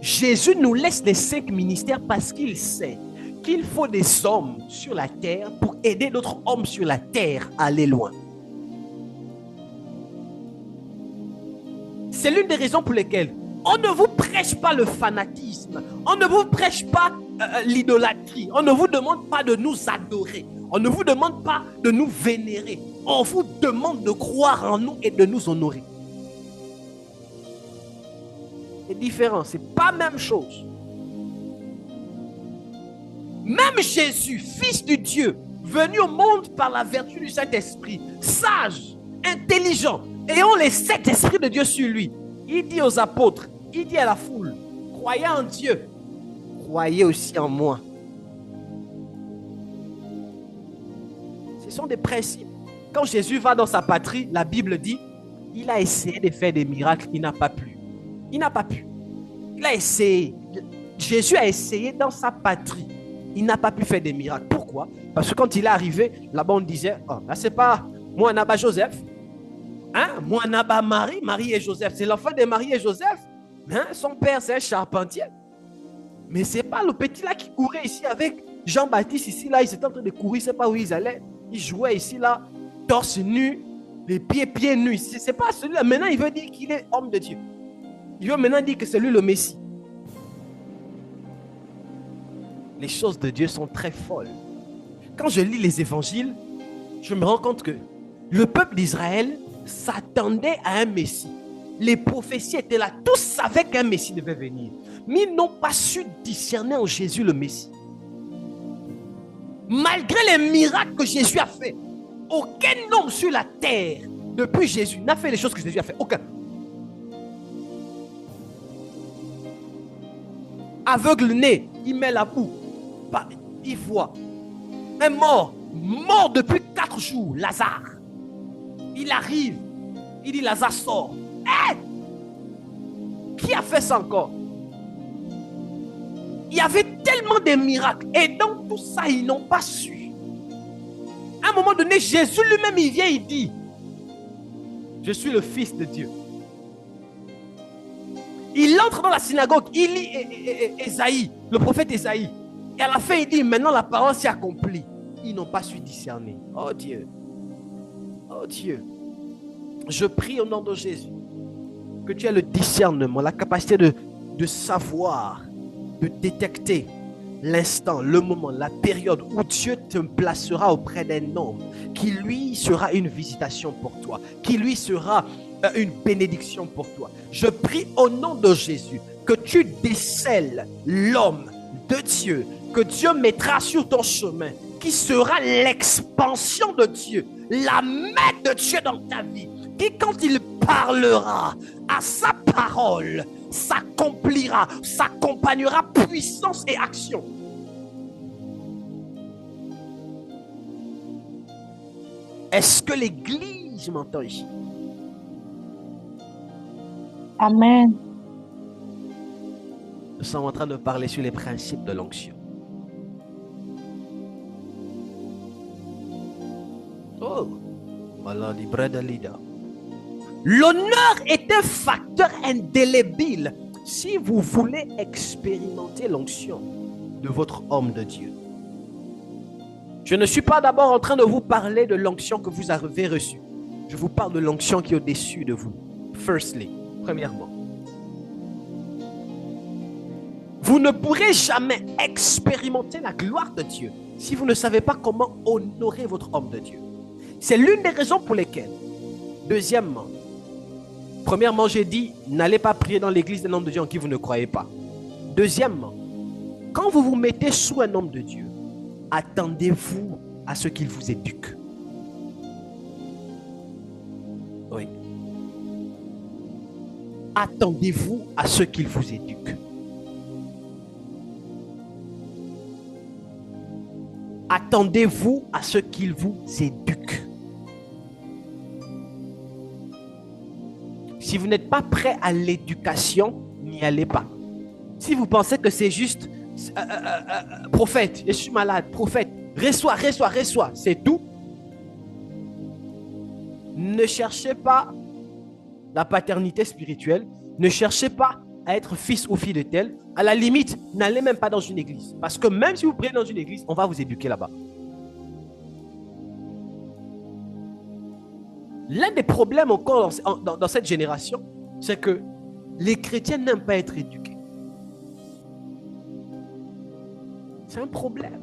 [SPEAKER 3] Jésus nous laisse les 5 ministères parce qu'il sait qu'il faut des hommes sur la terre pour aider d'autres hommes sur la terre à aller loin. C'est l'une des raisons pour lesquelles on ne vous prêche pas le fanatisme, on ne vous prêche pas l'idolâtrie, on ne vous demande pas de nous adorer, on ne vous demande pas de nous vénérer, on vous demande de croire en nous et de nous honorer. C'est différent, c'est pas la même chose. Même Jésus, fils de Dieu, venu au monde par la vertu du Saint-Esprit, sage, intelligent, ayant les 7 esprits de Dieu sur lui, il dit aux apôtres, il dit à la foule, croyez en Dieu, croyez aussi en moi. Ce sont des principes. Quand Jésus va dans sa patrie, la Bible dit, il a essayé de faire des miracles, il n'a pas pu. Il n'a pas pu. Il a essayé. Jésus a essayé dans sa patrie. Il n'a pas pu faire des miracles. Pourquoi? Parce que quand il est arrivé, là-bas on disait, oh, là c'est pas moi Naba Joseph. Hein? Moi Naba Marie, Marie et Joseph. C'est l'enfant de Marie et Joseph. Hein? Son père c'est un charpentier. Mais c'est pas le petit là qui courait ici avec Jean-Baptiste ici là. Ils étaient en train de courir, je ne sais pas où ils allaient. Ils jouaient ici là, torse nu, les pieds nus. C'est pas celui-là. Maintenant il veut dire qu'il est homme de Dieu. Il veut maintenant dire que c'est lui le Messie. Les choses de Dieu sont très folles. Quand je lis les évangiles, je me rends compte que le peuple d'Israël s'attendait à un Messie. Les prophéties étaient là. Tous savaient qu'un Messie devait venir. Mais ils n'ont pas su discerner en Jésus le Messie. Malgré les miracles que Jésus a fait, aucun homme sur la terre, depuis Jésus, n'a fait les choses que Jésus a fait. Aucun. Aveugle-né, il met la boue. Il voit. Un mort depuis 4 jours, Lazare. Il arrive, il dit Lazare sort. Hey! Qui a fait ça encore? Il y avait tellement de miracles et dans tout ça, ils n'ont pas su. À un moment donné, Jésus lui-même, il vient, il dit, je suis le Fils de Dieu. Il entre dans la synagogue, il lit Ésaïe, le prophète Ésaïe. Et à la fin, il dit, maintenant la parole s'est accomplie. Ils n'ont pas su discerner. Oh Dieu. Oh Dieu. Je prie au nom de Jésus que tu aies le discernement, la capacité de savoir, de détecter l'instant, le moment, la période où Dieu te placera auprès d'un homme qui lui sera une visitation pour toi, qui lui sera une bénédiction pour toi. Je prie au nom de Jésus que tu décèles l'homme de Dieu, que Dieu mettra sur ton chemin, qui sera l'expansion de Dieu, la main de Dieu dans ta vie, qui quand il parlera, à sa parole s'accomplira, s'accompagnera puissance et action. Est-ce que l'Église m'entend ici?
[SPEAKER 2] Amen.
[SPEAKER 3] Nous sommes en train de parler sur les principes de l'onction. Oh, voilà, leader. L'honneur est un facteur indélébile si vous voulez expérimenter l'onction de votre homme de Dieu. Je ne suis pas d'abord en train de vous parler de l'onction que vous avez reçue. Je vous parle de l'onction qui est au-dessus de vous. Firstly, premièrement. Vous ne pourrez jamais expérimenter la gloire de Dieu si vous ne savez pas comment honorer votre homme de Dieu. C'est l'une des raisons pour lesquelles, deuxièmement, premièrement, j'ai dit, n'allez pas prier dans l'église d'un homme de Dieu en qui vous ne croyez pas. Deuxièmement, quand vous vous mettez sous un homme de Dieu, attendez-vous à ce qu'il vous éduque. Oui. Attendez-vous à ce qu'il vous éduque. Attendez-vous à ce qu'il vous éduque. Si vous n'êtes pas prêt à l'éducation, n'y allez pas. Si vous pensez que c'est juste prophète, je suis malade, prophète, reçois, c'est tout. Ne cherchez pas la paternité spirituelle. Ne cherchez pas à être fils ou fille de tel. À la limite, n'allez même pas dans une église. Parce que même si vous priez dans une église, on va vous éduquer là-bas. L'un des problèmes encore dans cette génération, c'est que les chrétiens n'aiment pas être éduqués. C'est un problème.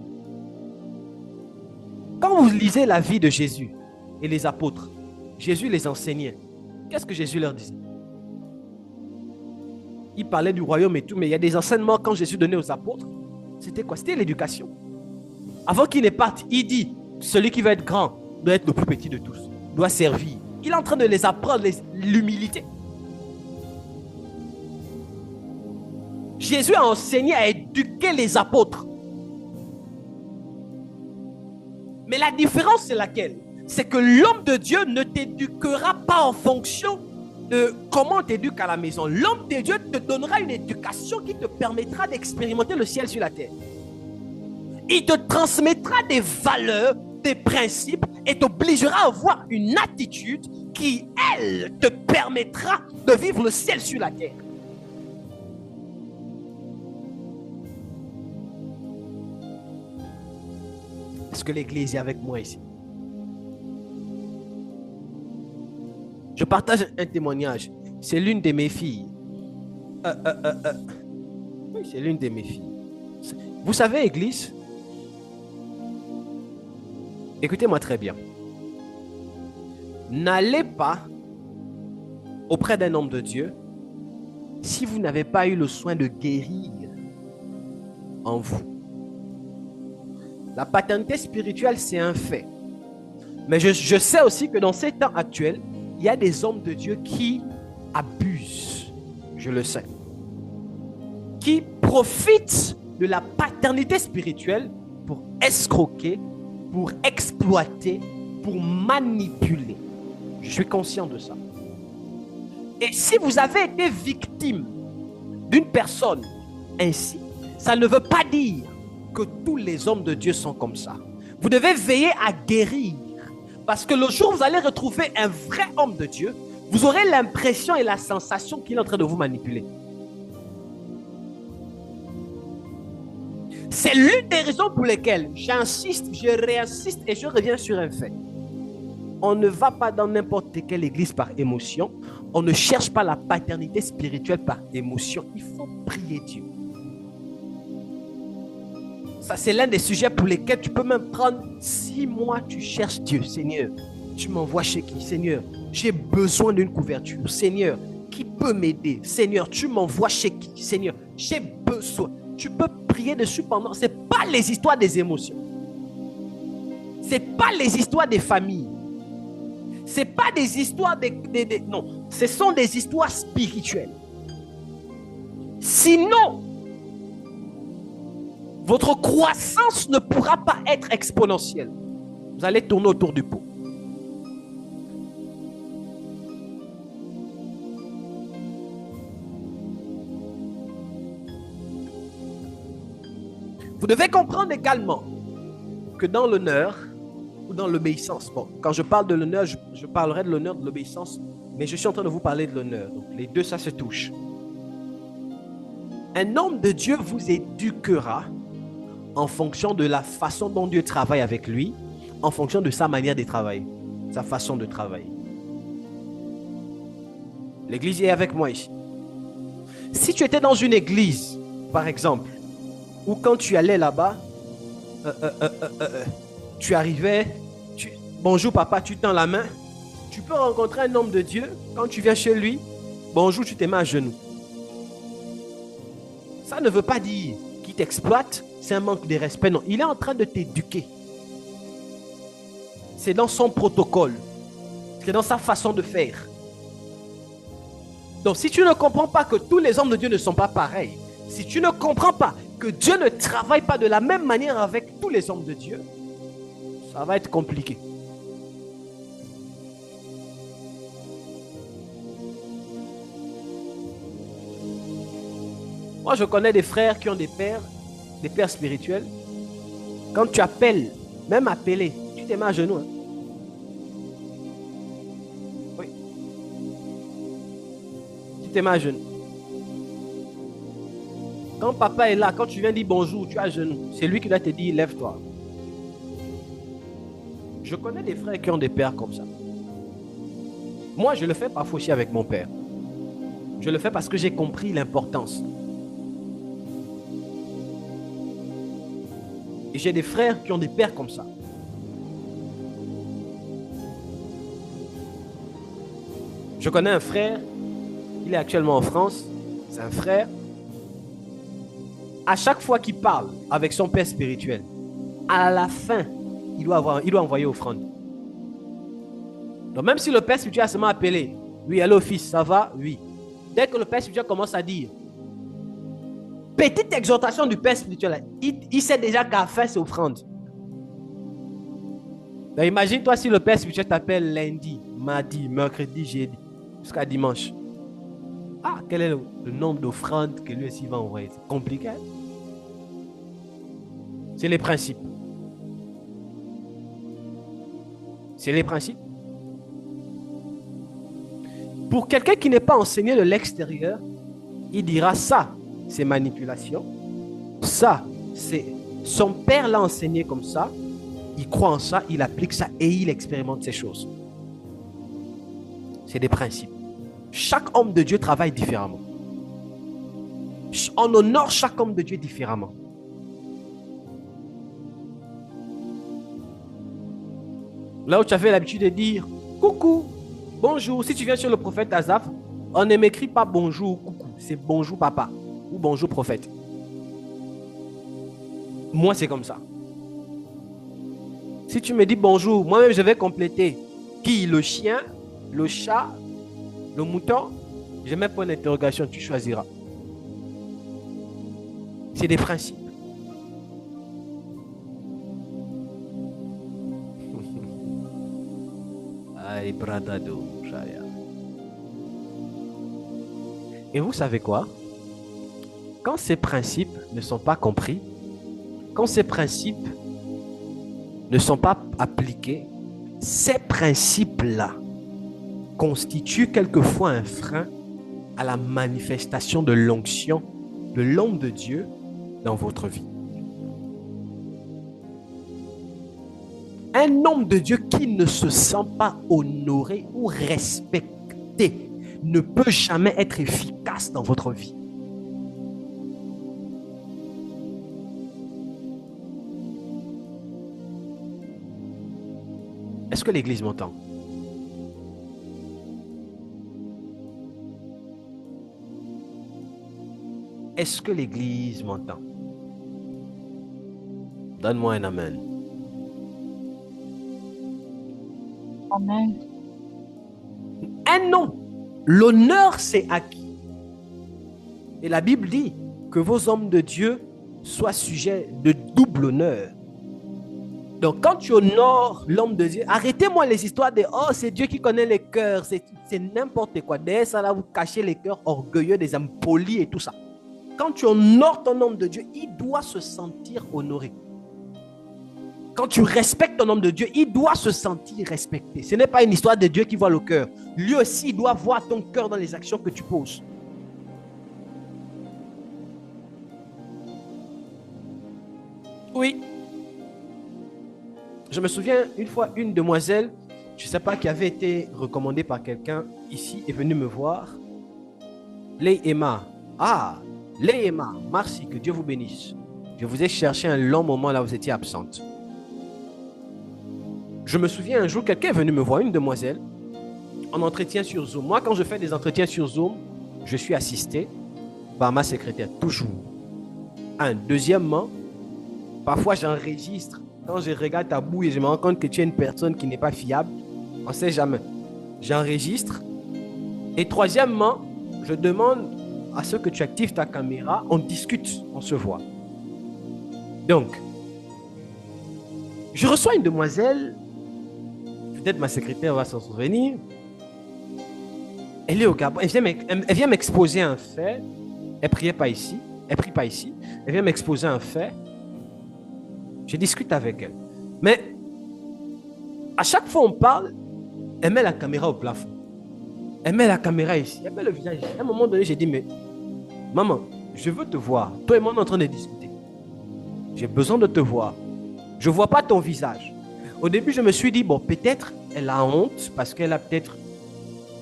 [SPEAKER 3] Quand vous lisez la vie de Jésus et les apôtres, Jésus les enseignait. Qu'est-ce que Jésus leur disait? Il parlait du royaume et tout, mais il y a des enseignements quand Jésus donnait aux apôtres. C'était quoi? C'était l'éducation. Avant qu'il ne parte, il dit, celui qui va être grand doit être le plus petit de tous, doit servir. Il est en train de les apprendre l'humilité. Jésus a enseigné à éduquer les apôtres. Mais la différence, c'est laquelle? C'est que l'homme de Dieu ne t'éduquera pas en fonction de comment on t'éduque à la maison. L'homme de Dieu te donnera une éducation qui te permettra d'expérimenter le ciel sur la terre. Il te transmettra des valeurs, des principes et t'obligera à avoir une attitude qui, elle, te permettra de vivre le ciel sur la terre. Est-ce que l'église est avec moi ici? Je partage un témoignage. C'est l'une de mes filles. Oui, c'est l'une de mes filles. Vous savez, église, écoutez-moi très bien. N'allez pas auprès d'un homme de Dieu si vous n'avez pas eu le soin de guérir en vous. La paternité spirituelle, c'est un fait. Mais je sais aussi que dans ces temps actuels, il y a des hommes de Dieu qui abusent, je le sais, qui profitent de la paternité spirituelle pour escroquer, pour exploiter, pour manipuler. Je suis conscient de ça. Et si vous avez été victime d'une personne ainsi, ça ne veut pas dire que tous les hommes de Dieu sont comme ça. Vous devez veiller à guérir. Parce que le jour où vous allez retrouver un vrai homme de Dieu, vous aurez l'impression et la sensation qu'il est en train de vous manipuler. C'est l'une des raisons pour lesquelles j'insiste, je réinsiste et je reviens sur un fait. On ne va pas dans n'importe quelle église par émotion. On ne cherche pas la paternité spirituelle par émotion. Il faut prier Dieu. Ça, c'est l'un des sujets pour lesquels tu peux même prendre 6 mois, tu cherches Dieu. Seigneur, tu m'envoies chez qui? Seigneur, j'ai besoin d'une couverture. Seigneur, qui peut m'aider? Seigneur, tu m'envoies chez qui? Seigneur, j'ai besoin. Tu peux prier dessus pendant. Ce n'est pas les histoires des émotions. Ce n'est pas les histoires des familles. Ce n'est pas des histoires non, ce sont des histoires spirituelles. Sinon, votre croissance ne pourra pas être exponentielle. Vous allez tourner autour du pot. Vous devez comprendre également que dans l'honneur ou dans l'obéissance, bon, quand je parle de l'honneur, je parlerai de l'honneur, de l'obéissance, mais je suis en train de vous parler de l'honneur. Donc les deux, ça se touche. Un homme de Dieu vous éduquera en fonction de la façon dont Dieu travaille avec lui, en fonction de sa manière de travailler, sa façon de travailler. L'église est avec moi ici. Si tu étais dans une église, par exemple, où quand tu allais là-bas, tu arrivais, bonjour papa, tu tends la main, tu peux rencontrer un homme de Dieu, quand tu viens chez lui, bonjour, tu te mets à genoux. Ça ne veut pas dire qu'il t'exploite, c'est un manque de respect, non. Il est en train de t'éduquer. C'est dans son protocole. C'est dans sa façon de faire. Donc si tu ne comprends pas que tous les hommes de Dieu ne sont pas pareils, si tu ne comprends pas que Dieu ne travaille pas de la même manière avec tous les hommes de Dieu, ça va être compliqué. Moi, je connais des frères qui ont des pères spirituels. Quand tu appelles, même appeler, tu te mets à genoux. Hein. Tu te mets à genoux. Quand papa est là, quand tu viens dire bonjour, tu es à genoux. C'est lui qui doit te dire lève-toi. Je connais des frères qui ont des pères comme ça. Moi, je le fais parfois aussi avec mon père. Je le fais parce que j'ai compris l'importance. Et j'ai des frères qui ont des pères comme ça. Je connais un frère, il est actuellement en France, c'est un frère. À chaque fois qu'il parle avec son père spirituel, à la fin, il doit envoyer offrande. Donc même si le père spirituel a seulement appelé, oui, allô fils, ça va? Oui. Dès que le père spirituel commence à dire, petite exhortation du père spirituel, il sait déjà qu'à faire c'est offrande. Donc imagine-toi si le père spirituel t'appelle lundi, mardi, mercredi, jeudi, jusqu'à dimanche. Ah, quel est le nombre d'offrandes que lui aussi va envoyer? C'est compliqué. C'est les principes. C'est les principes. Pour quelqu'un qui n'est pas enseigné de l'extérieur, il dira ça, c'est manipulation. Ça, c'est son père l'a enseigné comme ça. Il croit en ça, il applique ça et il expérimente ces choses. C'est des principes. Chaque homme de Dieu travaille différemment. On honore chaque homme de Dieu différemment. Là où tu avais l'habitude de dire coucou, bonjour. Si tu viens sur le prophète Azaf, on ne m'écrit pas bonjour ou coucou. C'est bonjour papa ou bonjour prophète. Moi, c'est comme ça. Si tu me dis bonjour, moi-même, je vais compléter. Qui? Le chien, le chat, le mouton? Je mets point d'interrogation, tu choisiras. C'est des principes. Aïe, bradado, chaya. Et vous savez quoi? Quand ces principes ne sont pas compris, quand ces principes ne sont pas appliqués, ces principes-là constituent quelquefois un frein à la manifestation de l'onction de l'homme de Dieu dans votre vie. Un homme de Dieu qui ne se sent pas honoré ou respecté ne peut jamais être efficace dans votre vie. Est-ce que l'Église m'entend? Est-ce que l'Église m'entend? Donne-moi un amen.
[SPEAKER 2] Amen.
[SPEAKER 3] Un nom. L'honneur, c'est acquis. Et la Bible dit que vos hommes de Dieu soient sujets de double honneur. Donc, quand tu honores l'homme de Dieu, arrêtez-moi les histoires de « Oh, c'est Dieu qui connaît les cœurs ». C'est n'importe quoi. Derrière ça, là, vous cachez les cœurs orgueilleux, des âmes polies et tout ça. Quand tu honores ton homme de Dieu, il doit se sentir honoré. Quand tu respectes ton homme de Dieu, il doit se sentir respecté. Ce n'est pas une histoire de Dieu qui voit le cœur. Lui aussi, il doit voir ton cœur dans les actions que tu poses. Oui. Je me souviens, une fois, une demoiselle, je ne sais pas, qui avait été recommandée par quelqu'un ici, est venue me voir. Lei Emma. Ah, Lei Emma, merci, que Dieu vous bénisse. Je vous ai cherché un long moment là où vous étiez absente. Je me souviens un jour, quelqu'un est venu me voir, une demoiselle, en entretien sur Zoom. Moi, quand je fais des entretiens sur Zoom, je suis assisté par ma secrétaire, toujours. Deuxièmement, parfois j'enregistre. Quand je regarde ta bouille et je me rends compte que tu es une personne qui n'est pas fiable, on ne sait jamais. J'enregistre. Et troisièmement, je demande à ce que tu actives ta caméra, on discute, on se voit. Donc, je reçois une demoiselle, peut-être ma secrétaire va s'en souvenir. Elle est au Gabon, elle vient m'exposer un fait. Elle priait pas ici, elle prie pas ici. Elle vient m'exposer un fait. Je discute avec elle. Mais à chaque fois on parle, elle met la caméra au plafond. Elle met la caméra ici, elle met le visage ici. À un moment donné, j'ai dit, mais maman, je veux te voir. Toi et moi, on est en train de discuter. J'ai besoin de te voir. Je ne vois pas ton visage. Au début, je me suis dit, bon, peut-être elle a honte parce qu'elle a peut-être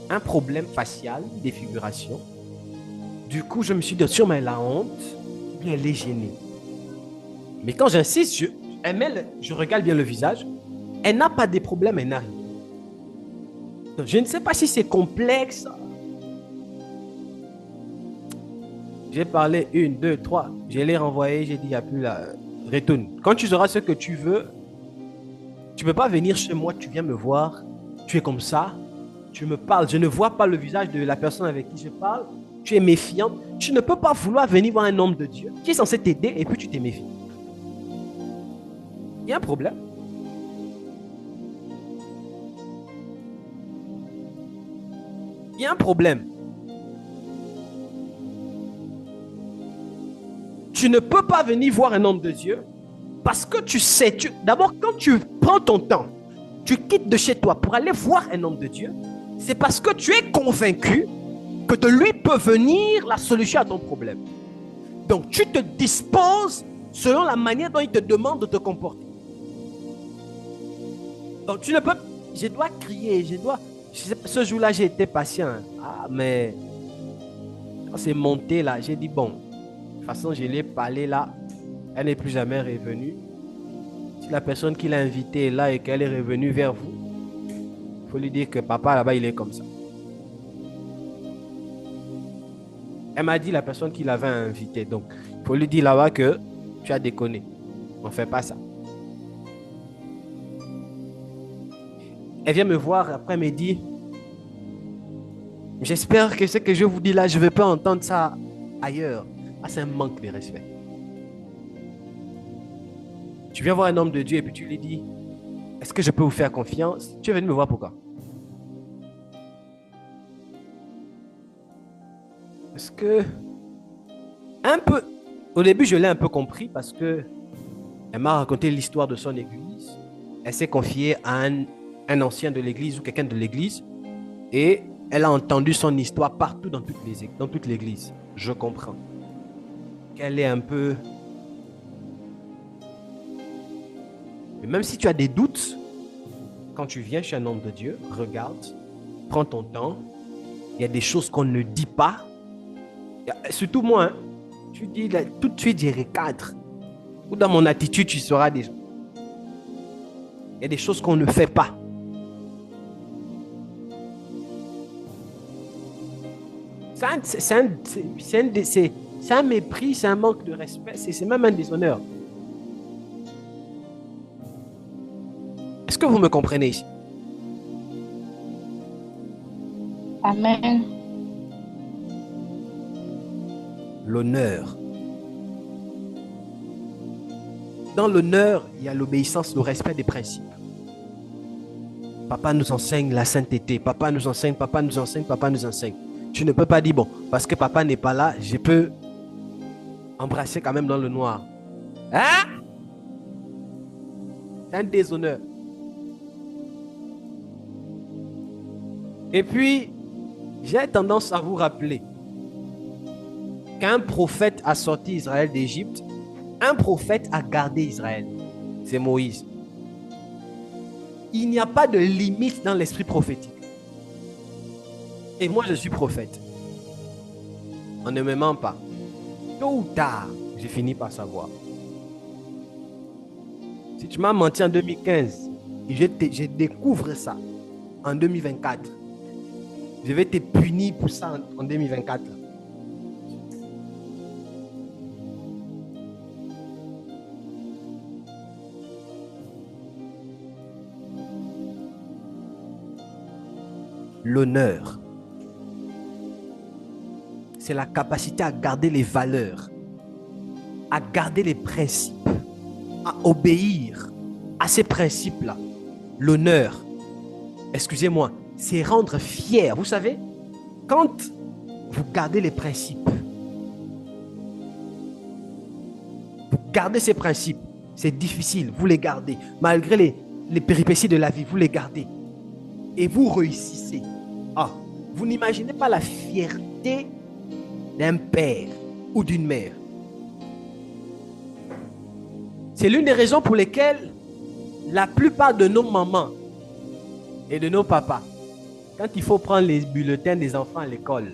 [SPEAKER 3] un problème facial, défiguration. Du coup, je me suis dit, sûrement elle a honte, ou bien elle est gênée. Mais quand j'insiste, je regarde bien le visage, elle n'a pas de problème, elle n'a rien. Donc, je ne sais pas si c'est complexe. J'ai parlé 1, 2, 3. Je l'ai renvoyé, j'ai dit, il n'y a plus là. Retourne. Quand tu sauras ce que tu veux, tu ne peux pas venir chez moi, tu viens me voir, tu es comme ça, tu me parles, je ne vois pas le visage de la personne avec qui je parle, tu es méfiante. Tu ne peux pas vouloir venir voir un homme de Dieu qui est censé t'aider et puis tu t'es méfiant. Il y a un problème. Il y a un problème. Tu ne peux pas venir voir un homme de Dieu parce que tu sais, d'abord quand tu prends ton temps, tu quittes de chez toi pour aller voir un homme de Dieu, c'est parce que tu es convaincu que de lui peut venir la solution à ton problème. Donc tu te disposes selon la manière dont il te demande de te comporter. Donc tu ne peux, je dois crier, ce jour-là j'ai été patient. Ah mais quand c'est monté là, j'ai dit bon, de toute façon je l'ai parlé là, elle n'est plus jamais revenue. Si la personne qui l'a invitée est là et qu'elle est revenue vers vous, il faut lui dire que papa là-bas il est comme ça. Elle m'a dit la personne qui l'avait invité, donc il faut lui dire là-bas que tu as déconné. On ne fait pas ça. Elle vient me voir après, elle me dit, j'espère que ce que je vous dis là, je ne vais pas entendre ça ailleurs. Ah, c'est un manque de respect. Tu viens voir un homme de Dieu et puis tu lui dis, est-ce que je peux vous faire confiance? Tu es venu me voir pourquoi? Parce que, un peu, au début je l'ai un peu compris parce que elle m'a raconté l'histoire de son église. Elle s'est confiée à un ancien de l'église ou quelqu'un de l'église et elle a entendu son histoire partout dans toute l'église. Je comprends qu'elle est un peu... Mais même si tu as des doutes, quand tu viens chez un homme de Dieu, regarde, prends ton temps. Il y a des choses qu'on ne dit pas. Surtout moi, hein, tu dis là, tout de suite, j'ai recadre. Ou dans mon attitude, tu sauras déjà. Il y a des choses qu'on ne fait pas. C'est un mépris, c'est un manque de respect, c'est même un déshonneur. Est-ce que vous me comprenez ici?
[SPEAKER 4] Amen.
[SPEAKER 3] L'honneur. Dans l'honneur, il y a l'obéissance, le respect des principes. Papa nous enseigne la sainteté. Papa nous enseigne, papa nous enseigne, papa nous enseigne. Tu ne peux pas dire, bon, parce que papa n'est pas là, je peux embrasser quand même dans le noir. Hein? C'est un déshonneur. Et puis, j'ai tendance à vous rappeler qu'un prophète a sorti Israël d'Égypte, un prophète a gardé Israël. C'est Moïse. Il n'y a pas de limite dans l'esprit prophétique. Et moi, je suis prophète. On ne me ment pas. Tôt ou tard, j'ai fini par savoir. Si tu m'as menti en 2015, je découvre ça en 2024. Je vais te punir pour ça en 2024. L'honneur, c'est la capacité à garder les valeurs, à garder les principes, à obéir à ces principes-là. L'honneur, excusez-moi, c'est rendre fier. Vous savez, quand vous gardez les principes, vous gardez ces principes, c'est difficile, vous les gardez. Malgré les péripéties de la vie, vous les gardez. Et vous réussissez. Ah, Vous n'imaginez pas la fierté d'un père ou d'une mère. C'est l'une des raisons pour lesquelles la plupart de nos mamans et de nos papas, quand il faut prendre les bulletins des enfants à l'école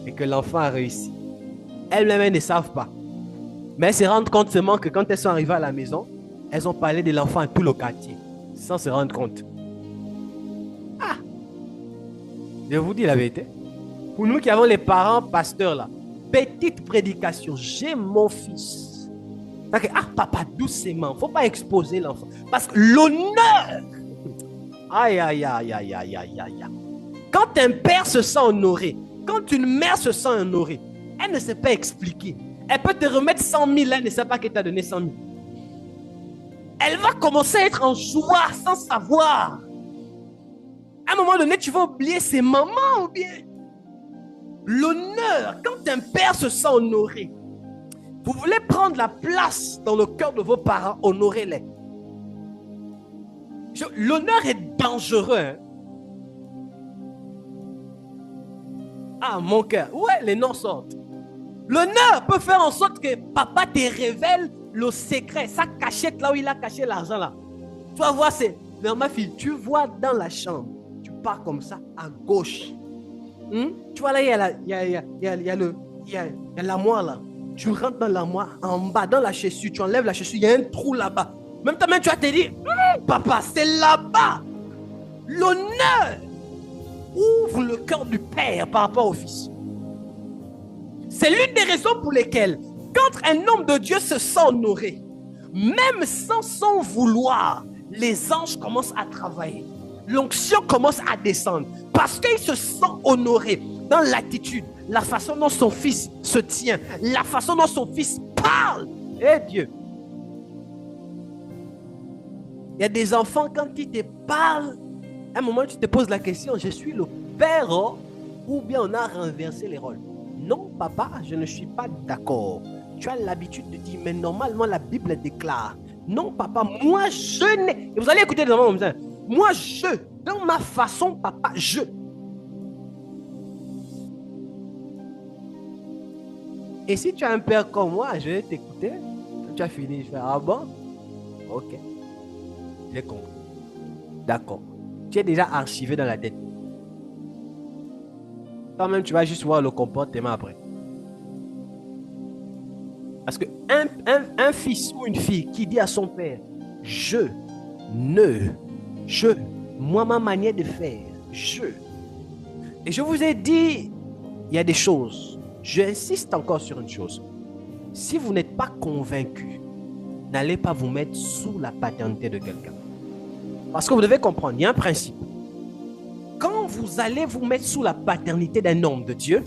[SPEAKER 3] et que l'enfant a réussi, elles-mêmes ne savent pas. Mais elles se rendent compte seulement que quand elles sont arrivées à la maison, elles ont parlé de l'enfant à tout le quartier, sans se rendre compte. Ah! Je vous dis la vérité. Pour nous qui avons les parents pasteurs là, petite prédication, j'ai mon fils. Ah papa, doucement, il ne faut pas exposer l'enfant. Parce que l'honneur, aïe, aïe, aïe, aïe, aïe, aïe, aïe. Quand un père se sent honoré, quand une mère se sent honorée, elle ne sait pas expliquer. Elle peut te remettre 100 000, elle ne sait pas qu'elle t'a donné 100 000. Elle va commencer à être en joie sans savoir. À un moment donné, tu vas oublier ses mamans ou bien. L'honneur, quand un père se sent honoré, vous voulez prendre la place dans le cœur de vos parents, honorez-les. L'honneur est dangereux. Hein? Ah, mon cœur. Ouais, les noms sortent. L'honneur peut faire en sorte que papa te révèle le secret, sa cachette là où il a caché l'argent là. Tu vas voir, c'est... Mais ma fille, tu vois dans la chambre, tu pars comme ça, à gauche. Tu vois là, il y a l'armoire là. Tu rentres dans l'armoire, en bas, dans la chaussure, tu enlèves la chaussure, il y a un trou là-bas. Même ta main, tu vas te dire, papa, c'est là-bas. L'honneur ouvre le cœur du père par rapport au fils. C'est l'une des raisons pour lesquelles, quand un homme de Dieu se sent honoré, même sans son vouloir, les anges commencent à travailler. L'onction commence à descendre parce qu'il se sent honoré dans l'attitude, la façon dont son fils se tient, la façon dont son fils parle. Eh Dieu! Il y a des enfants, quand ils te parlent, à un moment tu te poses la question, je suis le père ou bien on a renversé les rôles? Non, papa, je ne suis pas d'accord. Tu as l'habitude de dire, mais normalement la Bible déclare. Non, papa, moi je n'ai... Et vous allez écouter les enfants comme ça. Moi je, dans ma façon, papa, je. Et si tu as un père comme moi, je vais t'écouter. Quand tu as fini, je fais, ah bon? Ok. J'ai compris. D'accord. Tu es déjà archivé dans la tête. Toi-même, tu vas juste voir le comportement après. Parce qu'un fils ou une fille qui dit à son père, moi, ma manière de faire, Et je vous ai dit, il y a des choses. J'insiste encore sur une chose. Si vous n'êtes pas convaincu, n'allez pas vous mettre sous la paternité de quelqu'un. Parce que vous devez comprendre, il y a un principe. Quand vous allez vous mettre sous la paternité d'un homme de Dieu,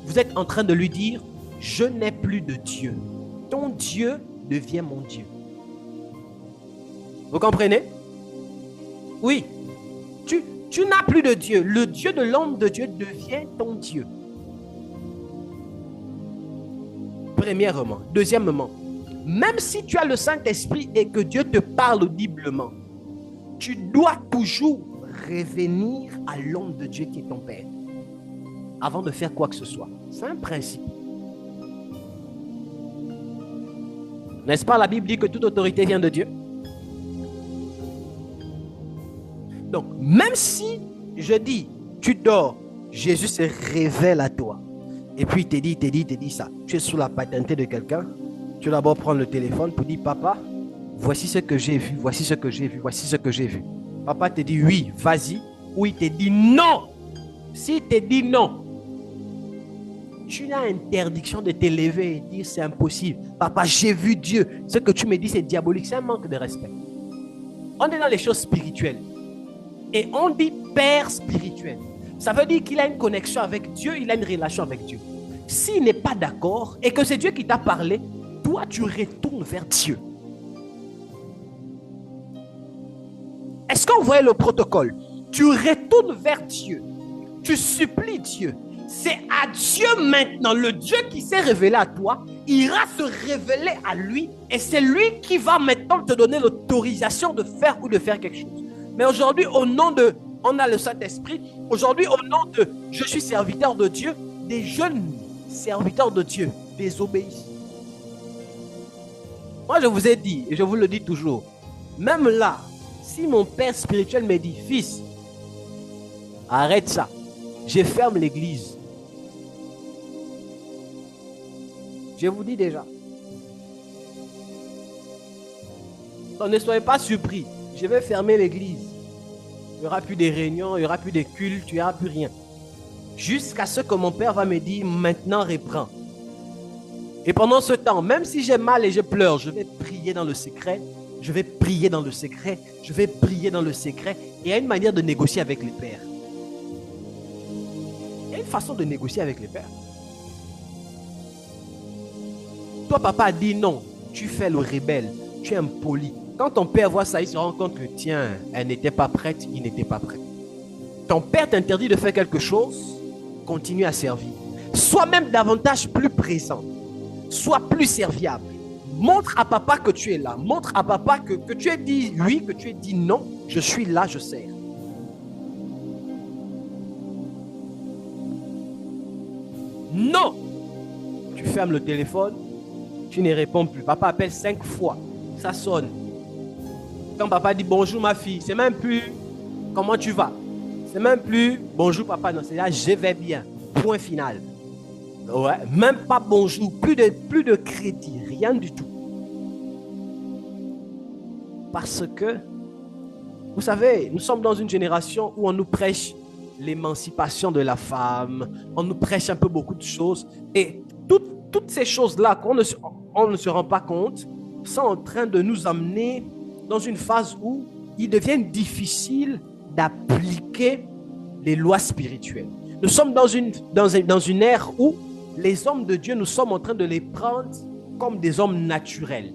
[SPEAKER 3] vous êtes en train de lui dire, je n'ai plus de Dieu. Ton Dieu devient mon Dieu. Vous comprenez? Oui. Tu n'as plus de Dieu. Le Dieu de l'homme de Dieu devient ton Dieu. Premièrement. Deuxièmement, même si tu as le Saint-Esprit et que Dieu te parle audiblement, tu dois toujours revenir à l'homme de Dieu qui est ton Père avant de faire quoi que ce soit. C'est un principe. N'est-ce pas, la Bible dit que toute autorité vient de Dieu? Donc, même si je dis, tu dors, Jésus se révèle à toi. Et puis il te dit ça. Tu es sous la paternité de quelqu'un. Tu dois d'abord prendre le téléphone pour dire, papa, voici ce que j'ai vu, voici ce que j'ai vu, voici ce que j'ai vu. Papa te dit oui, vas-y. Ou il te dit non. S'il te dit non, tu as interdiction de t'élever et dire c'est impossible. Papa, j'ai vu Dieu. Ce que tu me dis, c'est diabolique. C'est un manque de respect. On est dans les choses spirituelles. Et on dit père spirituel. Ça veut dire qu'il a une connexion avec Dieu, il a une relation avec Dieu. S'il n'est pas d'accord et que c'est Dieu qui t'a parlé, toi, tu retournes vers Dieu. Est-ce qu'on voit le protocole? Tu retournes vers Dieu. Tu supplies Dieu. C'est à Dieu maintenant, le Dieu qui s'est révélé à toi, ira se révéler à lui et c'est lui qui va maintenant te donner l'autorisation de faire ou de faire quelque chose. Mais aujourd'hui, au nom de On a le Saint-Esprit. Aujourd'hui, au nom de je suis serviteur de Dieu, des jeunes serviteurs de Dieu désobéissent. Moi, je vous ai dit, et je vous le dis toujours, même là, si mon père spirituel me dit, fils, arrête ça, je ferme l'église. Je vous dis déjà. Donc, ne soyez pas surpris. Je vais fermer l'église. Il n'y aura plus de réunions, il n'y aura plus de cultes, il n'y aura plus rien. Jusqu'à ce que mon père va me dire, maintenant reprends. Et pendant ce temps, même si j'ai mal et je pleure, je vais prier dans le secret. Je vais prier dans le secret. Je vais prier dans le secret. Et il y a une manière de négocier avec les pères. Il y a une façon de négocier avec les pères. Toi, papa a dit non. Tu fais le rebelle. Tu es impoli. Quand ton père voit ça, il se rend compte que tiens, elle n'était pas prête, il n'était pas prêt. Ton père t'interdit de faire quelque chose, continue à servir. Sois même davantage plus présent. Sois plus serviable. Montre à papa que tu es là. Montre à papa que tu aies dit oui, que tu aies dit non. Je suis là, je sers. Non. Tu fermes le téléphone, tu ne réponds plus. Papa appelle 5 fois. Ça sonne. Quand papa dit bonjour ma fille, c'est même plus comment tu vas. C'est même plus bonjour papa. Non, c'est là je vais bien. Point final. Ouais, même pas bonjour, plus de crédit, rien du tout. Parce que, vous savez, nous sommes dans une génération où on nous prêche l'émancipation de la femme, on nous prêche un peu beaucoup de choses, et toutes ces choses-là qu'on ne se rend pas compte sont en train de nous amener dans une phase où il devient difficile d'appliquer les lois spirituelles. Nous sommes dans une ère où les hommes de Dieu, nous sommes en train de les prendre comme des hommes naturels.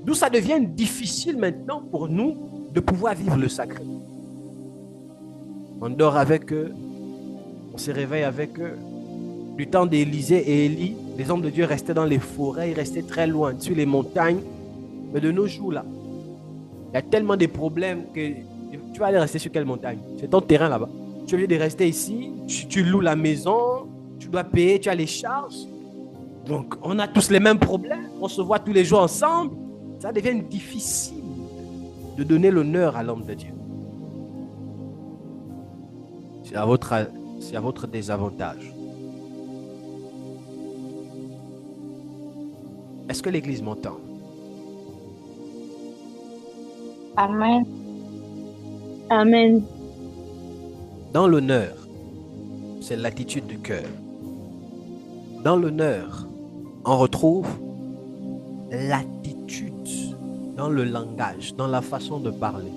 [SPEAKER 3] D'où ça devient difficile maintenant pour nous de pouvoir vivre le sacré. On dort avec eux, on se réveille avec eux. Du temps d'Élisée et Élie, les hommes de Dieu restaient dans les forêts, ils restaient très loin, sur les montagnes. Mais de nos jours là, il y a tellement de problèmes que tu vas aller rester sur quelle montagne? C'est ton terrain là-bas. Tu es obligé de rester ici, tu loues la maison, tu dois payer, tu as les charges. Donc, on a tous les mêmes problèmes. On se voit tous les jours ensemble. Ça devient difficile de donner l'honneur à l'homme de Dieu. C'est à votre désavantage. Est-ce que l'Église m'entend?
[SPEAKER 4] Amen. Amen.
[SPEAKER 3] Dans l'honneur, c'est l'attitude du cœur. Dans l'honneur, on retrouve l'attitude dans le langage, dans la façon de parler.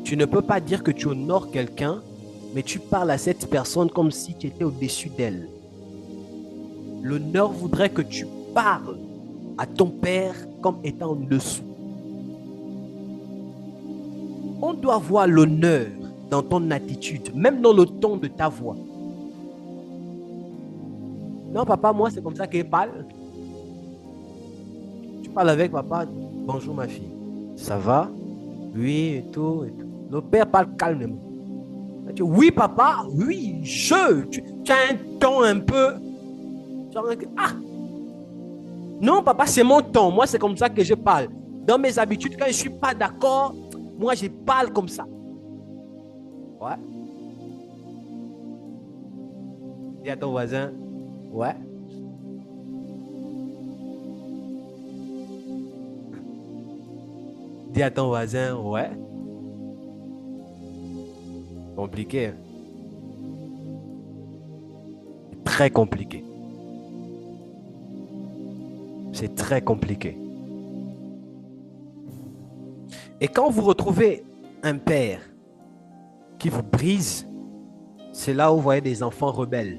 [SPEAKER 3] Tu ne peux pas dire que tu honores quelqu'un, mais tu parles à cette personne comme si tu étais au-dessus d'elle. L'honneur voudrait que tu parles à ton père comme étant en dessous. On doit voir l'honneur dans ton attitude, même dans le ton de ta voix. Non, papa, moi, c'est comme ça qu'il parle. Tu parles avec papa, bonjour ma fille. Ça va? Oui, et tout, et tout. Le père parle calmement. Tu dis, oui, papa, oui, tu as un ton un peu. Genre, ah! Non, papa, c'est mon ton. Moi, c'est comme ça que je parle. Dans mes habitudes, quand je ne suis pas d'accord, moi, je parle comme ça. Ouais. Dis à ton voisin, ouais. Dis à ton voisin, ouais. Compliqué. Hein? Très compliqué. C'est très compliqué. Et quand vous retrouvez un père qui vous brise, c'est là où vous voyez des enfants rebelles.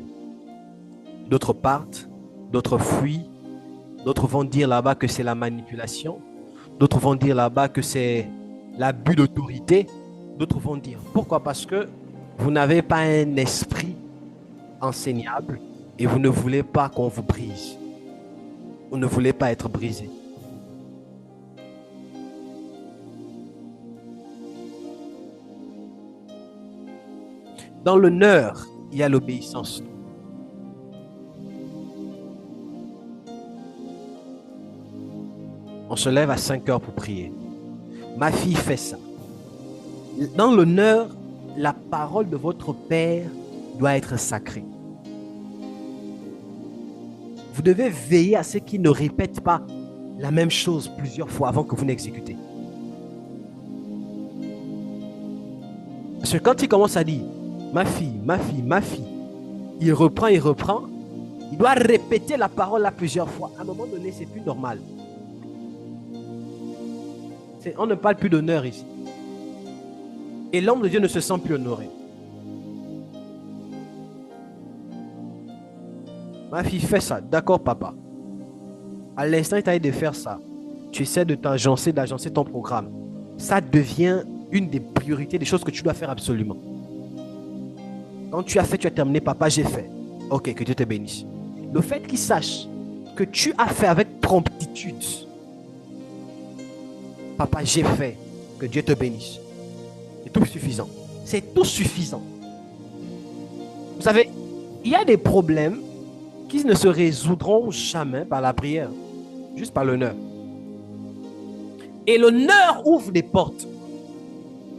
[SPEAKER 3] D'autres partent, d'autres fuient, d'autres vont dire là-bas que c'est la manipulation, d'autres vont dire là-bas que c'est l'abus d'autorité, d'autres vont dire. Pourquoi? Parce que vous n'avez pas un esprit enseignable et vous ne voulez pas qu'on vous brise. Vous ne voulez pas être brisé. Dans l'honneur, il y a l'obéissance. On se lève à 5 heures pour prier. Ma fille fait ça. Dans l'honneur, la parole de votre Père doit être sacrée. Vous devez veiller à ce qu'il ne répète pas la même chose plusieurs fois avant que vous n'exécutez. Parce que quand il commence à dire ma fille, ma fille, ma fille, il reprend, il doit répéter la parole là plusieurs fois. À un moment donné, c'est plus normal. On ne parle plus d'honneur ici. Et l'homme de Dieu ne se sent plus honoré. Ma fille fait ça. D'accord, papa. À l'instant, il t'a dit de faire ça. Tu essaies de d'agencer ton programme. Ça devient une des priorités, des choses que tu dois faire absolument. Quand tu as fait, tu as terminé, papa, j'ai fait. Ok, que Dieu te bénisse. Le fait qu'il sache que tu as fait avec promptitude. Papa, j'ai fait. Que Dieu te bénisse. C'est tout suffisant. C'est tout suffisant. Vous savez, il y a des problèmes qui ne se résoudront jamais par la prière, juste par l'honneur. Et l'honneur ouvre des portes.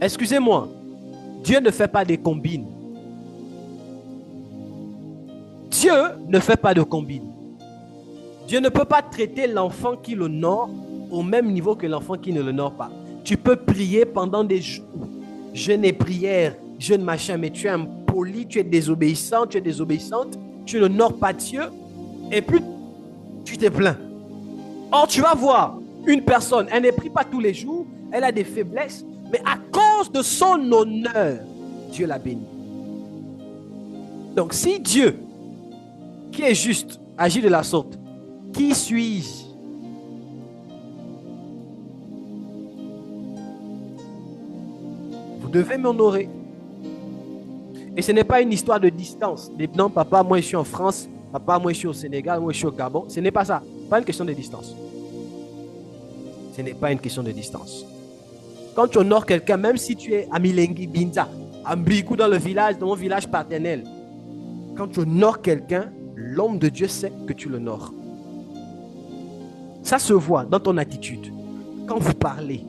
[SPEAKER 3] Excusez-moi, Dieu ne fait pas des combines. Dieu ne fait pas de combines. Dieu ne peut pas traiter l'enfant qui l'honore au même niveau que l'enfant qui ne l'honore pas. Tu peux prier pendant des jours, jeûne et prière, jeûne machin, mais tu es impoli, tu es désobéissant, tu es désobéissante, tu n'honores pas Dieu, et puis tu te plains. Or, tu vas voir une personne, elle ne prie pas tous les jours, elle a des faiblesses, mais à cause de son honneur, Dieu la bénit. Donc, si Dieu, qui est juste, agit de la sorte, qui suis-je? Vous devez m'honorer. Et ce n'est pas une histoire de distance. Non, papa, moi je suis en France, papa, moi je suis au Sénégal, moi je suis au Gabon. Ce n'est pas ça. Pas une question de distance. Ce n'est pas une question de distance. Quand tu honores quelqu'un, même si tu es à Milengi, Binza, à Mbrikou dans le village, dans mon village paternel, quand tu honores quelqu'un, l'homme de Dieu sait que tu l'honores. Ça se voit dans ton attitude. Quand vous parlez,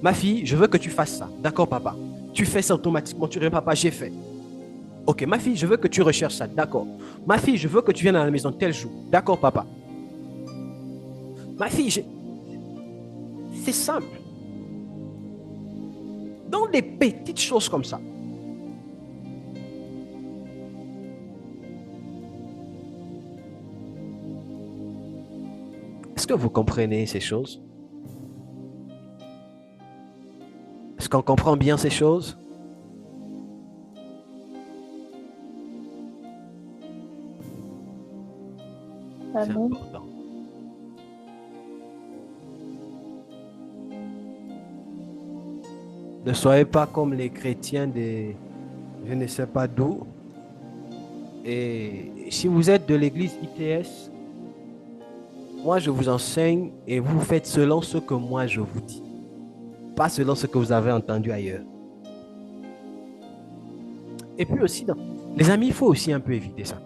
[SPEAKER 3] ma fille, je veux que tu fasses ça. D'accord, papa. Tu fais ça automatiquement. Tu dis, papa, j'ai fait. Ok, ma fille, je veux que tu recherches ça. D'accord. Ma fille, je veux que tu viennes à la maison tel jour. D'accord, papa. Ma fille, c'est simple. Dans des petites choses comme ça. Est-ce que vous comprenez ces choses? Est-ce qu'on comprend bien ces choses? C'est important. Ne soyez pas comme les chrétiens de je ne sais pas d'où. Et si vous êtes de l'église ITS, moi je vous enseigne et vous faites selon ce que moi je vous dis. Pas selon ce que vous avez entendu ailleurs. Et puis aussi, les amis, il faut aussi un peu éviter ça.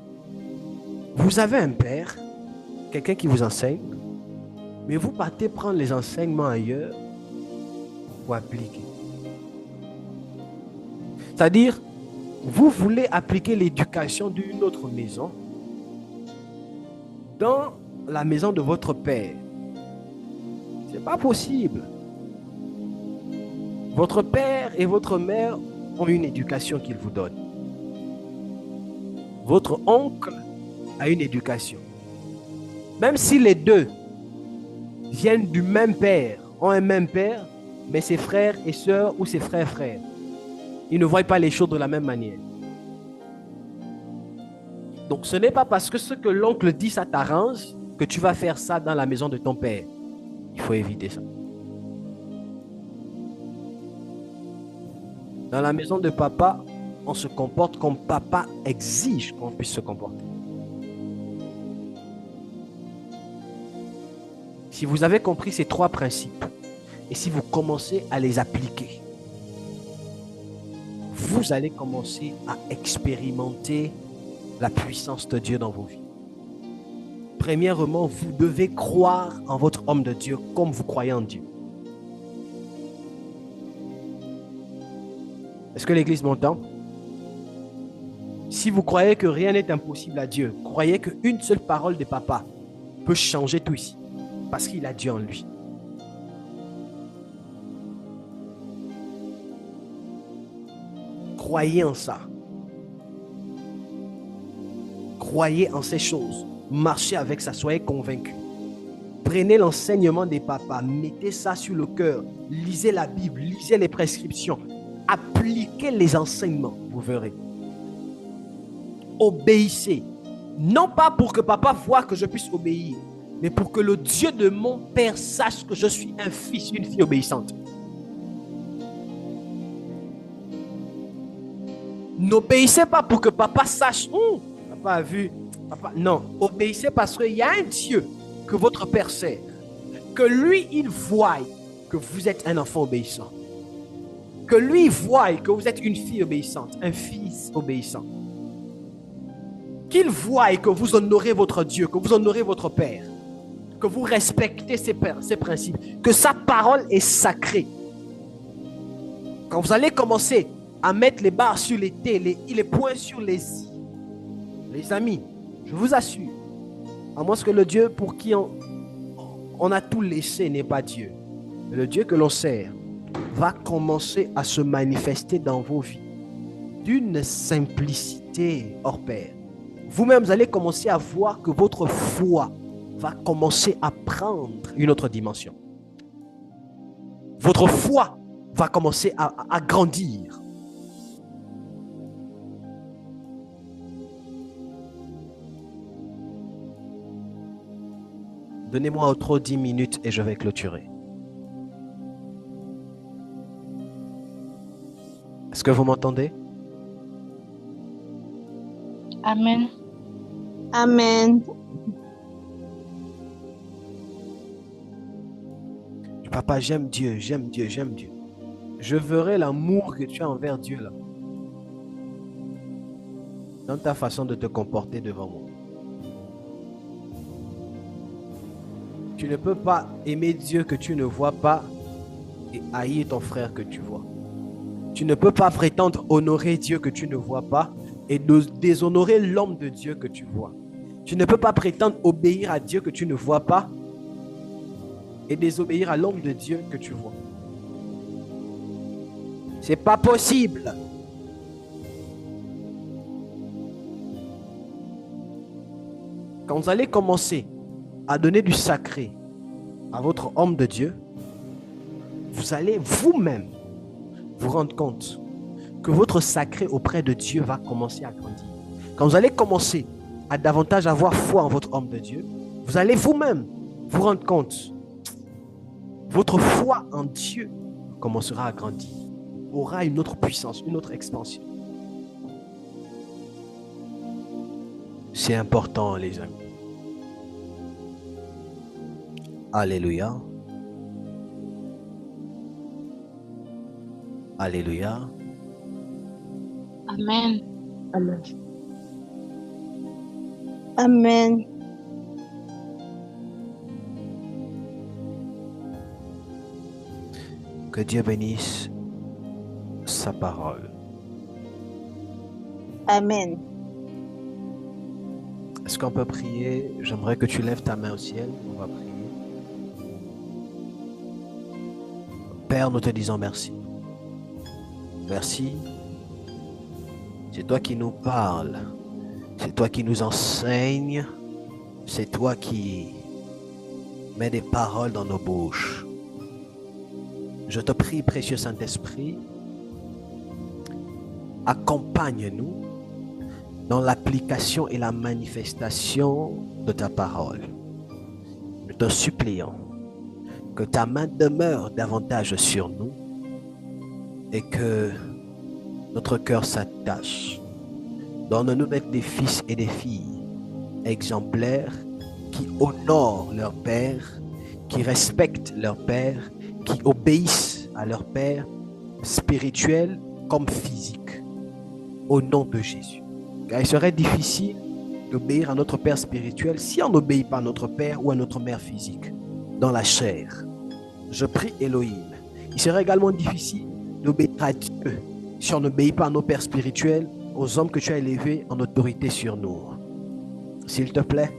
[SPEAKER 3] Vous avez un père, quelqu'un qui vous enseigne, mais vous partez prendre les enseignements ailleurs pour appliquer. C'est-à-dire, vous voulez appliquer l'éducation d'une autre maison dans la maison de votre père. Ce n'est pas possible. Votre père et votre mère ont une éducation qu'ils vous donnent. Votre oncle a une éducation. Même si les deux viennent du même père, ont un même père, mais ses frères et sœurs ou ses frères, ils ne voient pas les choses de la même manière. Donc ce n'est pas parce que ce que l'oncle dit, ça t'arrange, que tu vas faire ça dans la maison de ton père. Il faut éviter ça. Dans la maison de papa, on se comporte comme papa exige qu'on puisse se comporter. Si vous avez compris ces trois principes, et si vous commencez à les appliquer, vous allez commencer à expérimenter la puissance de Dieu dans vos vies. Premièrement, vous devez croire en votre homme de Dieu comme vous croyez en Dieu. Est-ce que l'Église m'entend? Si vous croyez que rien n'est impossible à Dieu, croyez qu'une seule parole de papa peut changer tout ici, parce qu'il a Dieu en lui. Croyez en ça. Croyez en ces choses. Marchez avec ça, soyez convaincus. Prenez l'enseignement des papas, mettez ça sur le cœur, lisez la Bible, lisez les prescriptions, appliquez les enseignements, vous verrez. Obéissez, non pas pour que papa voie que je puisse obéir, mais pour que le Dieu de mon Père sache que je suis un fils, une fille obéissante. N'obéissez pas pour que papa sache, papa a vu, papa. Non, obéissez parce qu'il y a un Dieu que votre Père sert, que lui, il voit que vous êtes un enfant obéissant, que lui voit que vous êtes une fille obéissante, un fils obéissant, qu'il voit que vous honorez votre Dieu, que vous honorez votre Père, que vous respectez ses principes, que sa parole est sacrée. Quand vous allez commencer à mettre les barres sur les T, les points sur les I, les amis, je vous assure, à moins que le Dieu pour qui on a tout laissé n'est pas Dieu, mais le Dieu que l'on sert va commencer à se manifester dans vos vies d'une simplicité hors pair. Vous-même, vous allez commencer à voir que votre foi va commencer à prendre une autre dimension. Votre foi va commencer à grandir. Donnez-moi autre 10 minutes et je vais clôturer. Est-ce que vous m'entendez?
[SPEAKER 4] Amen.
[SPEAKER 5] Amen.
[SPEAKER 3] Papa, j'aime Dieu, j'aime Dieu, j'aime Dieu. Je verrai l'amour que tu as envers Dieu là, dans ta façon de te comporter devant moi. Tu ne peux pas aimer Dieu que tu ne vois pas et haïr ton frère que tu vois. Tu ne peux pas prétendre honorer Dieu que tu ne vois pas et déshonorer l'homme de Dieu que tu vois. Tu ne peux pas prétendre obéir à Dieu que tu ne vois pas et désobéir à l'homme de Dieu que tu vois. C'est pas possible. Quand vous allez commencer à donner du sacré à votre homme de Dieu, vous allez vous-même vous rendre compte que votre sacré auprès de Dieu va commencer à grandir. Quand vous allez commencer à davantage avoir foi en votre homme de Dieu, vous allez vous-même vous rendre compte. Votre foi en Dieu commencera à grandir, aura une autre puissance, une autre expansion. C'est important, les amis. Alléluia. Alléluia.
[SPEAKER 4] Amen.
[SPEAKER 2] Amen.
[SPEAKER 5] Amen.
[SPEAKER 3] Que Dieu bénisse sa parole.
[SPEAKER 5] Amen.
[SPEAKER 3] Est-ce qu'on peut prier? J'aimerais que tu lèves ta main au ciel. On va prier. Père, nous te disons merci. Merci. C'est toi qui nous parles. C'est toi qui nous enseignes. C'est toi qui mets des paroles dans nos bouches. Je te prie, précieux Saint-Esprit, accompagne-nous dans l'application et la manifestation de ta parole. Nous te supplions que ta main demeure davantage sur nous et que notre cœur s'attache. Donne-nous d'être des fils et des filles exemplaires qui honorent leur père, qui respectent leur père, qui obéissent à leur père spirituel comme physique. au nom de Jésus. Car il serait difficile d'obéir à notre Père spirituel si on n'obéit pas à notre Père ou à notre Mère physique, dans la chair. Je prie Elohim. Il serait également difficile d'obéir à Dieu si on n'obéit pas à nos Pères spirituels, aux hommes que tu as élevés en autorité sur nous. S'il te plaît,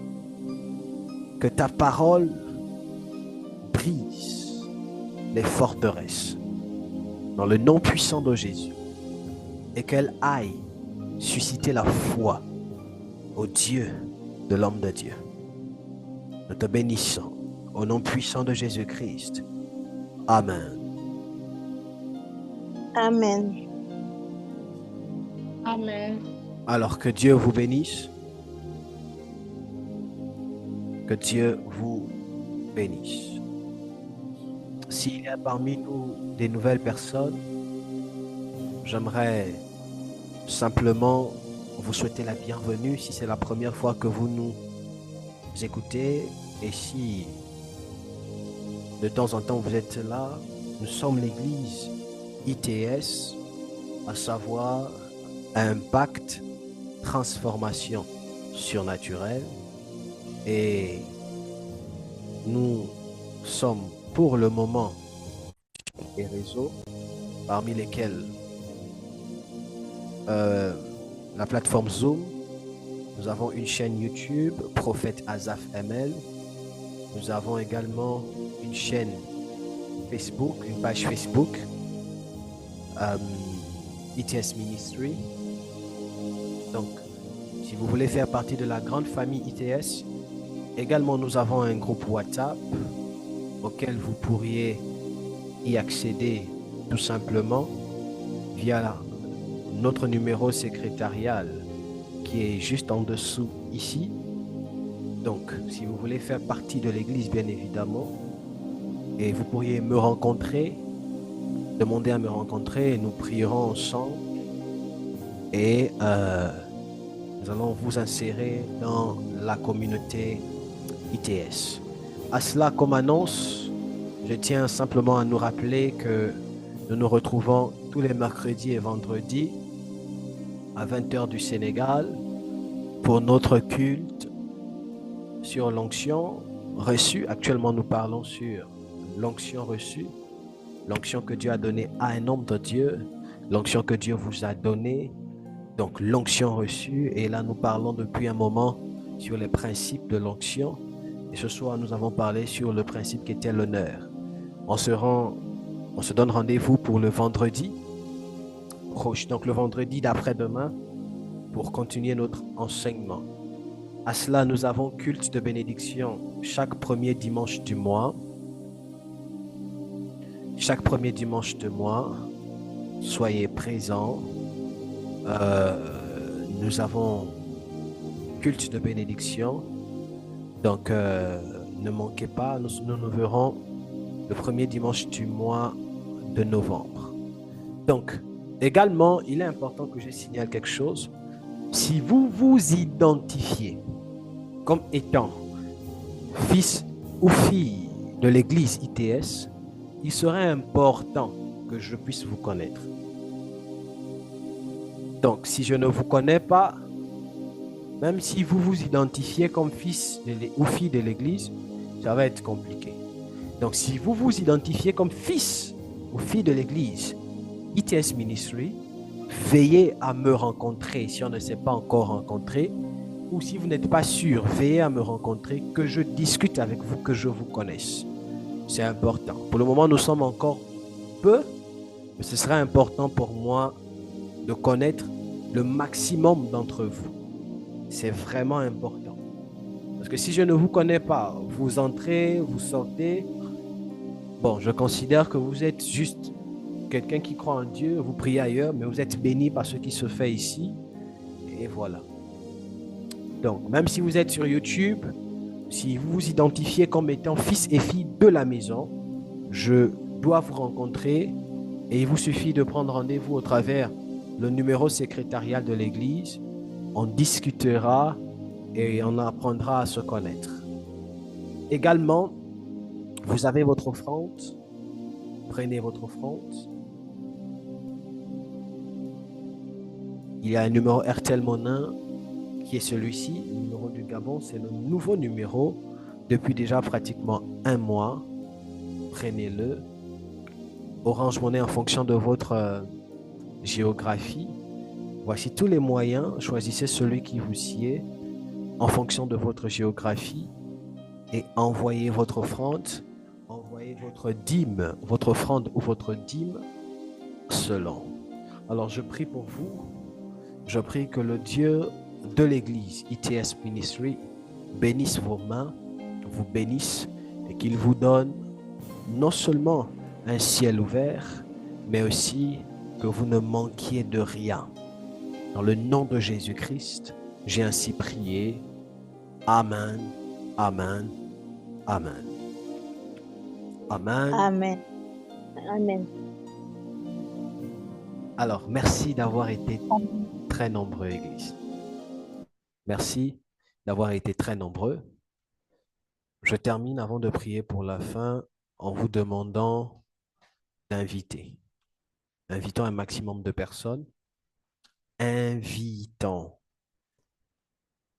[SPEAKER 3] que ta parole brise les forteresses dans le nom puissant de Jésus et qu'elle aille susciter la foi au Dieu de l'homme de Dieu. Nous te bénissons au nom puissant de Jésus-Christ. Amen.
[SPEAKER 5] Amen.
[SPEAKER 4] Amen.
[SPEAKER 3] Alors que Dieu vous bénisse. Que Dieu vous bénisse. S'il y a parmi nous des nouvelles personnes, j'aimerais simplement vous souhaiter la bienvenue si c'est la première fois que vous nous écoutez et si de temps en temps vous êtes là. Nous sommes l'église ITS, à savoir Impact Transformation Surnaturelle, et nous sommes pour le moment des réseaux parmi lesquels la plateforme Zoom. Nous avons une chaîne YouTube, Prophète Asaph ML. Nous avons également une chaîne Facebook, une page Facebook, ITS Ministry. Donc, si vous voulez faire partie de la grande famille ITS, également nous avons un groupe WhatsApp auquel vous pourriez y accéder tout simplement via notre numéro secrétarial qui est juste en dessous ici. Donc, si vous voulez faire partie de l'église, bien évidemment, et vous pourriez me rencontrer, demander à me rencontrer, et nous prierons ensemble et nous allons vous insérer dans la communauté ITS. À cela, comme annonce, je tiens simplement à nous rappeler que nous nous retrouvons tous les mercredis et vendredis à 20h du Sénégal pour notre culte sur l'onction reçue. Actuellement, nous parlons sur l'onction reçue, l'onction que Dieu a donnée à un homme de Dieu, l'onction que Dieu vous a donnée, donc l'onction reçue. Et là, nous parlons depuis un moment sur les principes de l'onction. Et ce soir, nous avons parlé sur le principe qui était l'honneur. On se donne rendez-vous pour le vendredi proche, donc le vendredi d'après-demain, pour continuer notre enseignement. À cela, nous avons culte de bénédiction chaque premier dimanche du mois. Chaque premier dimanche du mois, soyez présents. Nous avons culte de bénédiction. Donc, ne manquez pas, nous nous verrons le premier dimanche du mois de novembre. Donc, également, il est important que je signale quelque chose. Si vous vous identifiez comme étant fils ou fille de l'église ITS, il serait important que je puisse vous connaître. Donc, si je ne vous connais pas, même si vous vous identifiez comme fils ou fille de l'église, ça va être compliqué. Donc, si vous vous identifiez comme fils ou fille de l'église ITS Ministry, veillez à me rencontrer si on ne s'est pas encore rencontré, ou si vous n'êtes pas sûr, veillez à me rencontrer, que je discute avec vous, que je vous connaisse. C'est important. Pour le moment, nous sommes encore peu, mais ce sera important pour moi de connaître le maximum d'entre vous. C'est vraiment important. Parce que si je ne vous connais pas, vous entrez, vous sortez, bon, je considère que vous êtes juste quelqu'un qui croit en Dieu, vous priez ailleurs, mais vous êtes béni par ce qui se fait ici. Et voilà. Donc, même si vous êtes sur YouTube, si vous vous identifiez comme étant fils et fille de la maison, je dois vous rencontrer et il vous suffit de prendre rendez-vous au travers le numéro secrétarial de l'église. On discutera et on apprendra à se connaître. Également, vous avez votre offrande. Prenez votre offrande. Il y a un numéro RTL Monin qui est celui-ci. Le numéro du Gabon, c'est le nouveau numéro depuis déjà pratiquement un mois. Prenez-le. Orange Money en fonction de votre géographie. Voici tous les moyens. Choisissez celui qui vous sied en fonction de votre géographie et envoyez votre offrande, envoyez votre dîme, votre offrande ou votre dîme selon. Alors je prie pour vous. Je prie que le Dieu de l'Église, ITS Ministry, bénisse vos mains, vous bénisse et qu'il vous donne non seulement un ciel ouvert, mais aussi que vous ne manquiez de rien. Dans le nom de Jésus-Christ, j'ai ainsi prié. Amen, amen, amen. Amen.
[SPEAKER 5] Amen. Amen.
[SPEAKER 3] Alors, merci d'avoir été très nombreux, Église. Merci d'avoir été très nombreux. Je termine avant de prier pour la fin en vous demandant d'inviter. Invitons un maximum de personnes. Invitons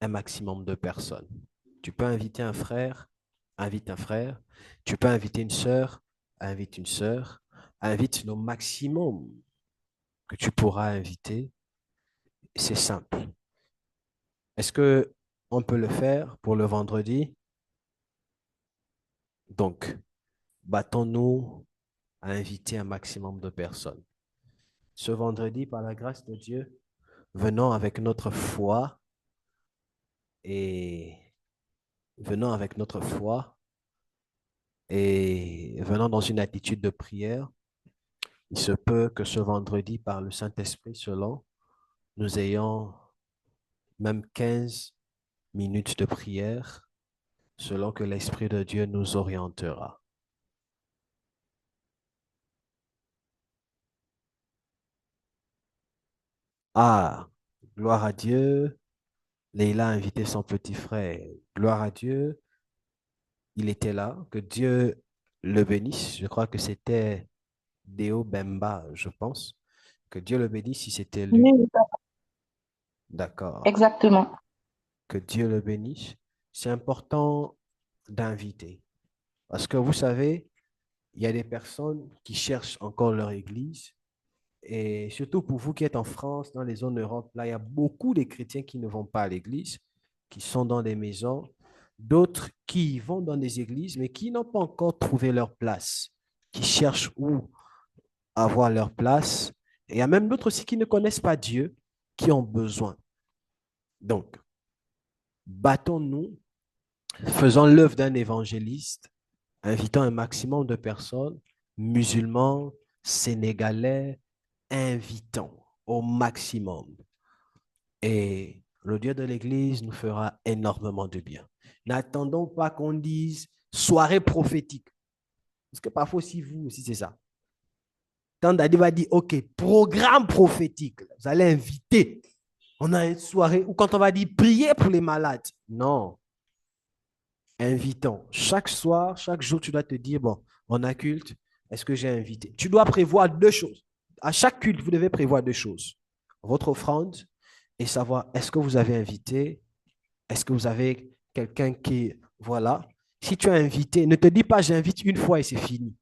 [SPEAKER 3] un maximum de personnes. Tu peux inviter un frère, invite un frère. Tu peux inviter une sœur, invite une sœur. Invite le maximum que tu pourras inviter. C'est simple. Est-ce qu'on peut le faire pour le vendredi? Donc, battons-nous à inviter un maximum de personnes. Ce vendredi, par la grâce de Dieu, venons avec notre foi et venons avec notre foi et venons dans une attitude de prière. Il se peut que ce vendredi, par le Saint-Esprit selon, nous ayons même 15 minutes de prière selon que l'Esprit de Dieu nous orientera. Ah, gloire à Dieu. Leïla a invité son petit frère. Gloire à Dieu. Il était là. Que Dieu le bénisse. Je crois que c'était Deo Bemba, je pense. Que Dieu le bénisse si c'était lui.
[SPEAKER 6] Oui,
[SPEAKER 3] D'accord.
[SPEAKER 6] exactement.
[SPEAKER 3] Que Dieu le bénisse. C'est important d'inviter. Parce que vous savez, il y a des personnes qui cherchent encore leur église. Et surtout pour vous qui êtes en France, dans les zones Europe, là, il y a beaucoup de chrétiens qui ne vont pas à l'église, qui sont dans des maisons, d'autres qui vont dans des églises, mais qui n'ont pas encore trouvé leur place, qui cherchent où avoir leur place. Et il y a même d'autres aussi qui ne connaissent pas Dieu, qui ont besoin. Donc, battons-nous, faisons l'œuvre d'un évangéliste, invitons un maximum de personnes, musulmans, sénégalais, invitons au maximum. Et le Dieu de l'Église nous fera énormément de bien. N'attendons pas qu'on dise soirée prophétique. Parce que parfois aussi, vous aussi, c'est ça. Quand Daddy va dire, OK, programme prophétique, vous allez inviter. On a une soirée, ou quand on va dire prier pour les malades. Non. Invitons. Chaque soir, chaque jour, tu dois te dire, bon, on a culte, est-ce que j'ai invité? Tu dois prévoir 2 choses. À chaque culte, vous devez prévoir 2 choses. Votre offrande et savoir, est-ce que vous avez invité? Est-ce que vous avez quelqu'un qui... Voilà. Si tu as invité, ne te dis pas, j'invite une fois et c'est fini.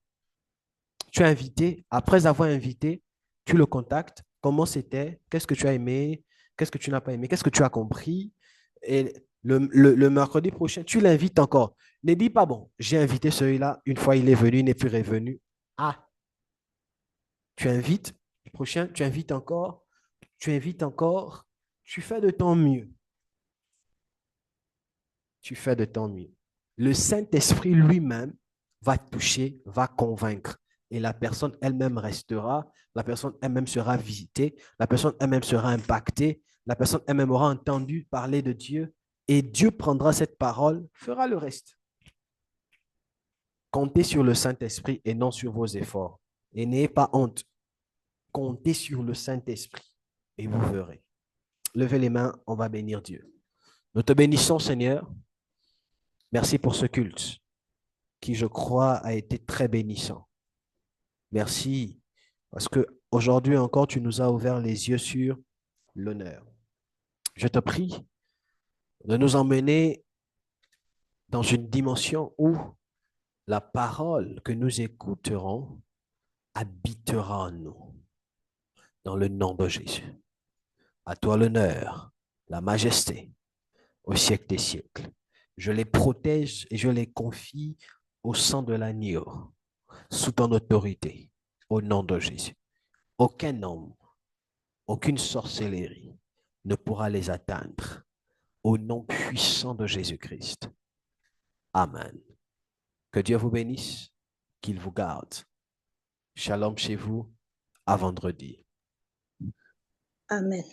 [SPEAKER 3] Tu as invité, après avoir invité, tu le contactes. Comment c'était? Qu'est-ce que tu as aimé? Qu'est-ce que tu n'as pas aimé? Qu'est-ce que tu as compris? Et le mercredi prochain, tu l'invites encore. Ne dis pas, bon, j'ai invité celui-là, une fois il est venu, il n'est plus revenu. Ah, tu invites, le prochain, tu invites encore, tu fais de ton mieux. Tu fais de ton mieux. Le Saint-Esprit lui-même va toucher, va convaincre. Et la personne elle-même restera, la personne elle-même sera visitée, la personne elle-même sera impactée, la personne elle-même aura entendu parler de Dieu et Dieu prendra cette parole, fera le reste. Comptez sur le Saint-Esprit et non sur vos efforts. Et n'ayez pas honte. Comptez sur le Saint-Esprit et vous verrez. Levez les mains, on va bénir Dieu. Nous te bénissons, Seigneur. Merci pour ce culte qui, je crois, a été très bénissant. Merci parce qu'aujourd'hui encore, tu nous as ouvert les yeux sur l'honneur. Je te prie de nous emmener dans une dimension où la parole que nous écouterons habitera en nous, dans le nom de Jésus. À toi l'honneur, la majesté, au siècle des siècles. Je les protège et je les confie au sang de l'agneau, sous ton autorité, au nom de Jésus. Aucun homme, aucune sorcellerie ne pourra les atteindre, au nom puissant de Jésus-Christ. Amen. Que Dieu vous bénisse, qu'il vous garde. Shalom chez vous, à vendredi.
[SPEAKER 5] Amen.